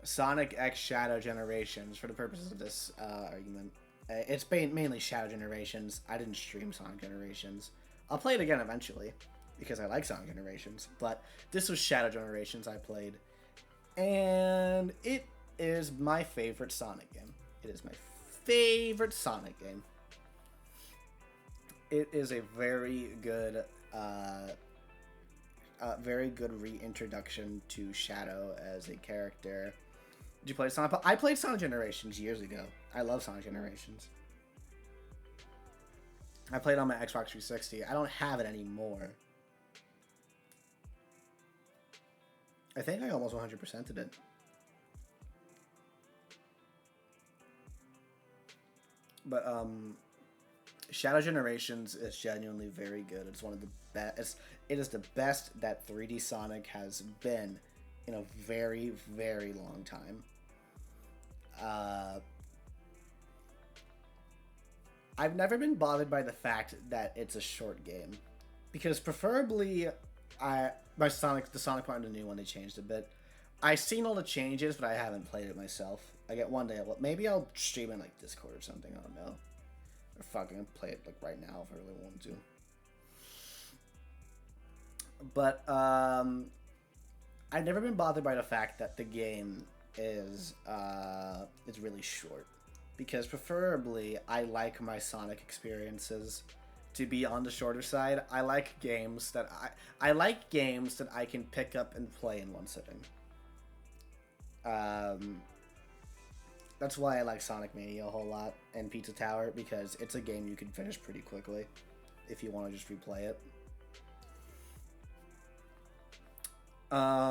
Sonic X Shadow Generations, for the purposes of this argument. It's mainly Shadow Generations. I didn't stream Sonic Generations. I'll play it again eventually, because I like Sonic Generations. But this was Shadow Generations I played. And it is my favorite Sonic game. It is my favorite Sonic game. It is a very good reintroduction to Shadow as a character. Did you play Sonic? I played Sonic Generations years ago. I love Sonic Generations. I played on my Xbox 360. I don't have it anymore. I think I almost 100%ed it. But Shadow Generations is genuinely very good. It's one of the best. It is the best that 3D Sonic has been in a very, very long time. I've never been bothered by the fact that it's a short game, because preferably, the Sonic part in the new one, they changed a bit. I've seen all the changes, but I haven't played it myself. I get one day. Maybe I'll stream it like Discord or something. I don't know. Or fucking play it like right now if I really want to. But I've never been bothered by the fact that the game is really short, because preferably I like my Sonic experiences to be on the shorter side. I like games that I can pick up and play in one sitting. That's why I like Sonic Mania a whole lot and Pizza Tower, because it's a game you can finish pretty quickly if you want to just replay it. I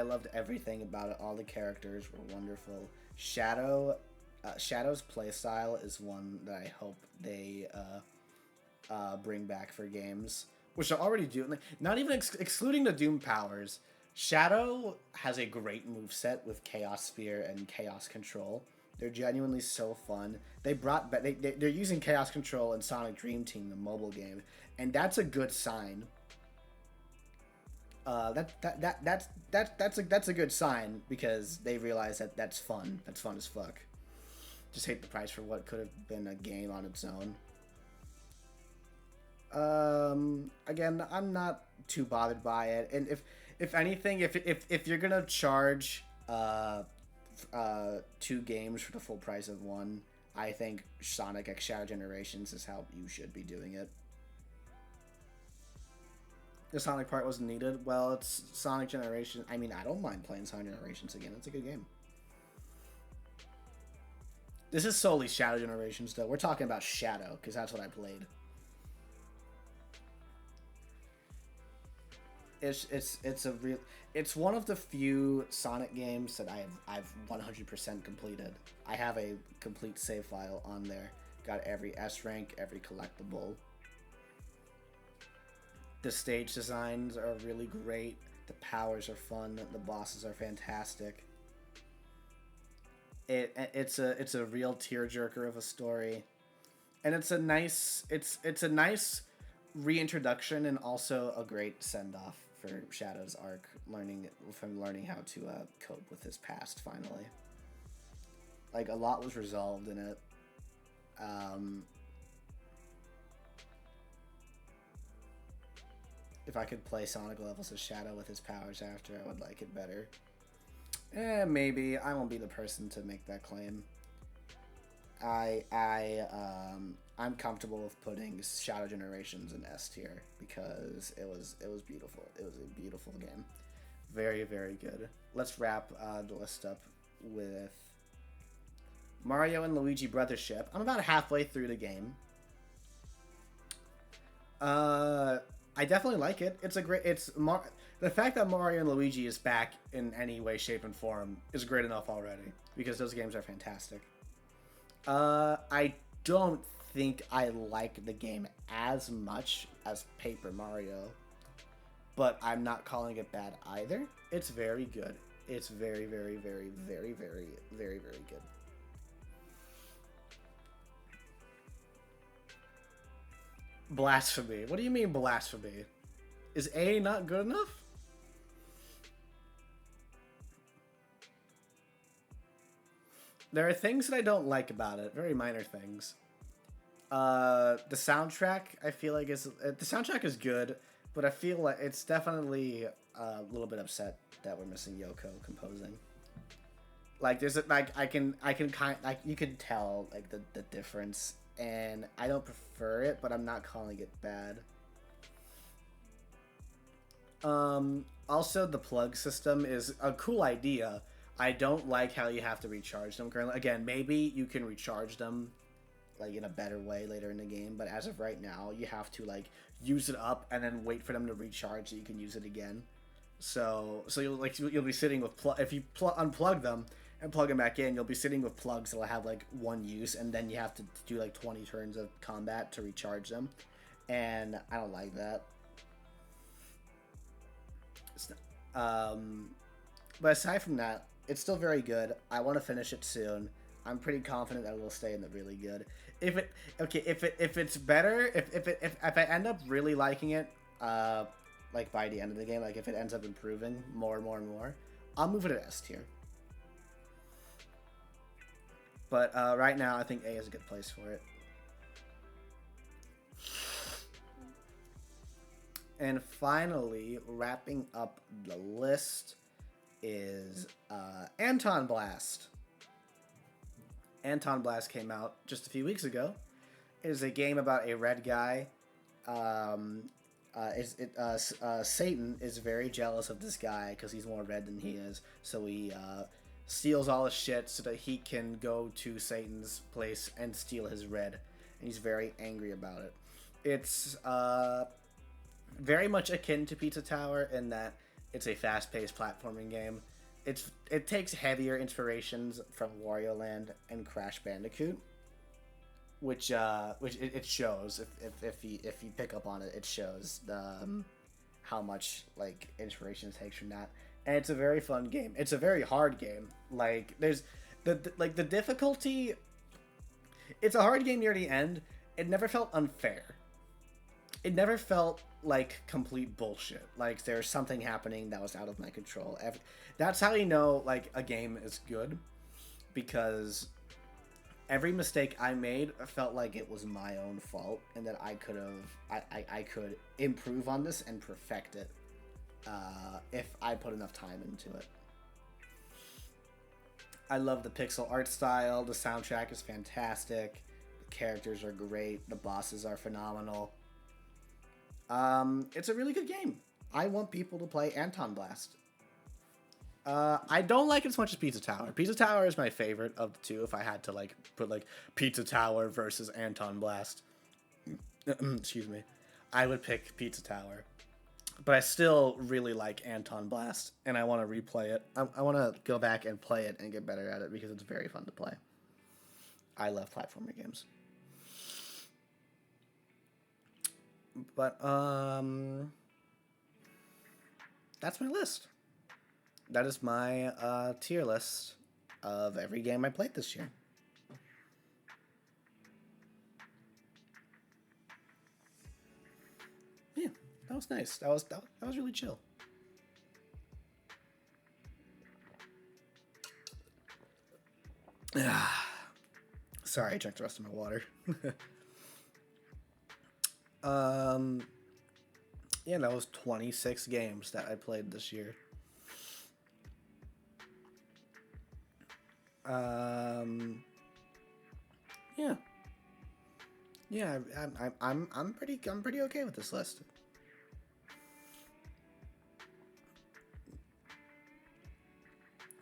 loved everything about it. All the characters were wonderful. Shadow's playstyle is one that I hope they bring back for games, which they're already doing. Not even excluding the Doom powers, Shadow has a great moveset with Chaos Spear and Chaos Control. They're genuinely so fun. They're using Chaos Control in Sonic Dream Team, the mobile game, and that's a good sign. That's a good sign, because they realize that that's fun. That's fun as fuck. Just hate the price for what could have been a game on its own. Again, I'm not too bothered by it, and if anything, if you're gonna charge 2 games for the full price of one, I think Sonic X Shadow Generations is how you should be doing it. The Sonic part wasn't needed. Well, it's Sonic Generation. I mean, I don't mind playing Sonic Generations again. It's a good game. This is solely Shadow Generations, though. We're talking about Shadow, because that's what I played. It's one of the few Sonic games that I've 100% completed. I have a complete save file on there. Got every S rank, every collectible. The stage designs are really great. The powers are fun. The bosses are fantastic. It's a real tearjerker of a story, and it's a nice reintroduction and also a great send off for Shadow's arc, learning how to cope with his past finally. Like, a lot was resolved in it, If I could play Sonic levels as Shadow with his powers after, I would like it better. Maybe. I won't be the person to make that claim. I'm comfortable with putting Shadow Generations in S tier because it was beautiful. It was a beautiful game. Very, very good. Let's wrap the list up with Mario and Luigi Brothership. I'm about halfway through the game. I definitely like it. It's a great. The fact that Mario and Luigi is back in any way, shape, and form is great enough already because those games are fantastic. I don't think I like the game as much as Paper Mario, but I'm not calling it bad either. It's very good. It's very, very, very, very, very, very, very good. Blasphemy. What do you mean blasphemy? Is A not good enough? There are things that I don't like about it. Very minor things. The soundtrack, I feel like the soundtrack is good, but I feel like it's definitely a little bit upset that we're missing Yoko composing. Like there's I can you can tell like the difference, and I don't prefer it, but I'm not calling it bad. Also the plug system is a cool idea. I don't like how you have to recharge them currently. Again, maybe you can recharge them like in a better way later in the game, but as of right now, you have to like use it up and then wait for them to recharge so you can use it again. So you'll be sitting with if you unplug them and plug them back in, you'll be sitting with plugs that'll have like one use, and then you have to do like 20 turns of combat to recharge them, and I don't like that. But aside from that, it's still very good. I want to finish it soon. I'm pretty confident that it will stay in the really good. If it's better, if I end up really liking it, like by the end of the game, like if it ends up improving more and more and more, I'll move it to S tier. But right now, I think A is a good place for it. And finally, wrapping up the list is Anton Blast. Anton Blast came out just a few weeks ago. It is a game about a red guy. Satan is very jealous of this guy because he's more red than he is. So he steals all his shit so that he can go to Satan's place and steal his red. And he's very angry about it. It's very much akin to Pizza Tower in that it's a fast-paced platforming game. It takes heavier inspirations from Wario Land and Crash Bandicoot, which it shows if you pick up on it. It shows how much like inspiration it takes from that, and it's a very fun game. It's a very hard game. Like there's the difficulty. It's a hard game near the end. It never felt unfair. It never felt like complete bullshit. Like there's something happening that was out of my control. That's how you know like a game is good, because every mistake I made felt like it was my own fault, and that I could improve on this and perfect it if I put enough time into it. I love the pixel art style. The soundtrack is fantastic. The characters are great. The bosses are phenomenal. It's a really good game. I want people to play Anton Blast. I don't like it as much as Pizza Tower. Pizza Tower is my favorite of the two. If I had to like put like Pizza Tower versus Anton Blast, excuse me, I would pick Pizza Tower. But I still really like Anton Blast, and I want to replay it. I want to go back and play it and get better at it because it's very fun to play. I love platformer games. But that's my list. That is my tier list of every game I played this year. Yeah, that was nice. That was really chill. Sorry, I drank the rest of my water. um, yeah, that was 26 games that I played this year. Yeah, yeah, I'm pretty okay with this list.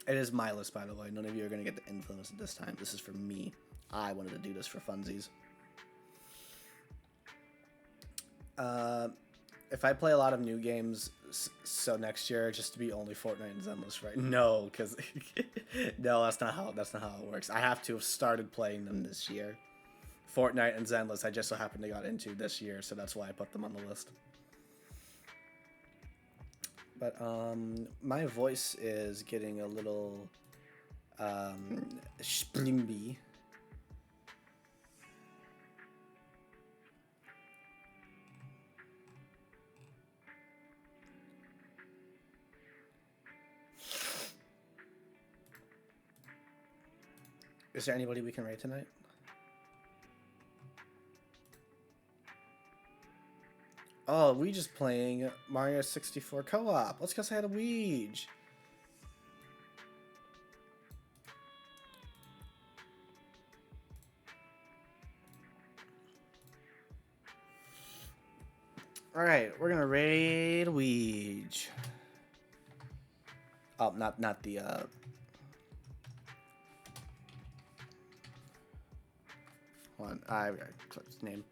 It is my list, by the way. None of you are gonna get the influence at this time. This is for me. I wanted to do this for funsies. If I play a lot of new games, so next year just to be only Fortnite and Zenless, right? No, because no, that's not how it works. I have to have started playing them this year. Fortnite and Zenless, I just so happened to got into this year, so that's why I put them on the list. But my voice is getting a little splimby. Is there anybody we can raid tonight? Oh, we just playing Mario 64 co-op. Let's go say hi to Weege. Alright, we're gonna raid Weege. Oh, not the hold on, I clicked his name.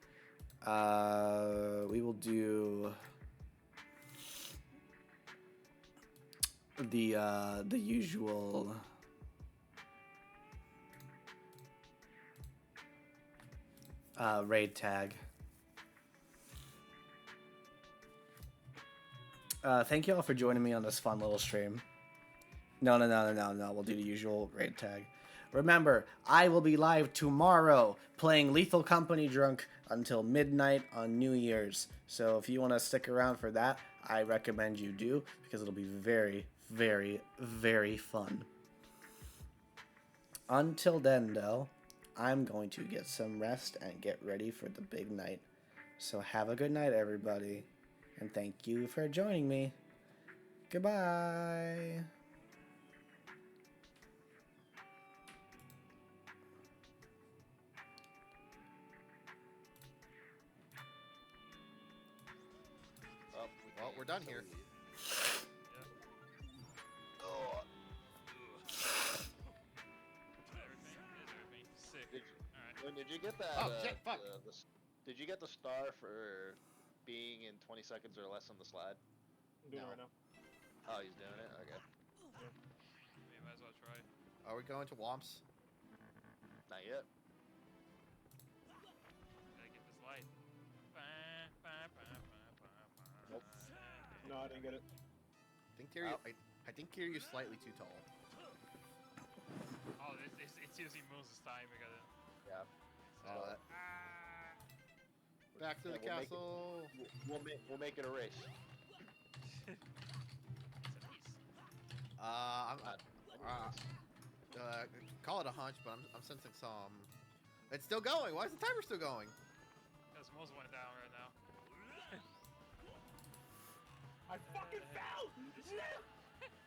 We will do the usual raid tag. Thank you all for joining me on this fun little stream. No. We'll do the usual raid tag. Remember, I will be live tomorrow playing Lethal Company Drunk until midnight on New Year's. So if you want to stick around for that, I recommend you do, because it'll be very, very, very fun. Until then, though, I'm going to get some rest and get ready for the big night. So have a good night, everybody. And thank you for joining me. Goodbye. Well, we're done here. Oh. Did you get that? Oh, shit, fuck. Did you get the star for being in 20 seconds or less on the slide? I'm doing it right now. Oh, he's doing it? Okay. Yeah. We might as well try. Are we going to Womps? Not yet. Gotta get this light. Nope. No, I didn't get it. I think Kiryu's slightly too tall. Oh, it seriously moves this time. We gotta. Yeah. Back to the Yeah, castle. We'll make it a race. Call it a hunch, but I'm sensing some. It's still going. Why is the timer still going? Because most went down right now. I fucking fell!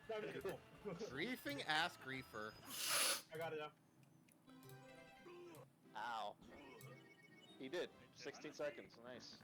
No, I'm just cool. Griefing ass griefer. I got it now. Ow. He did. 16 seconds. Nice.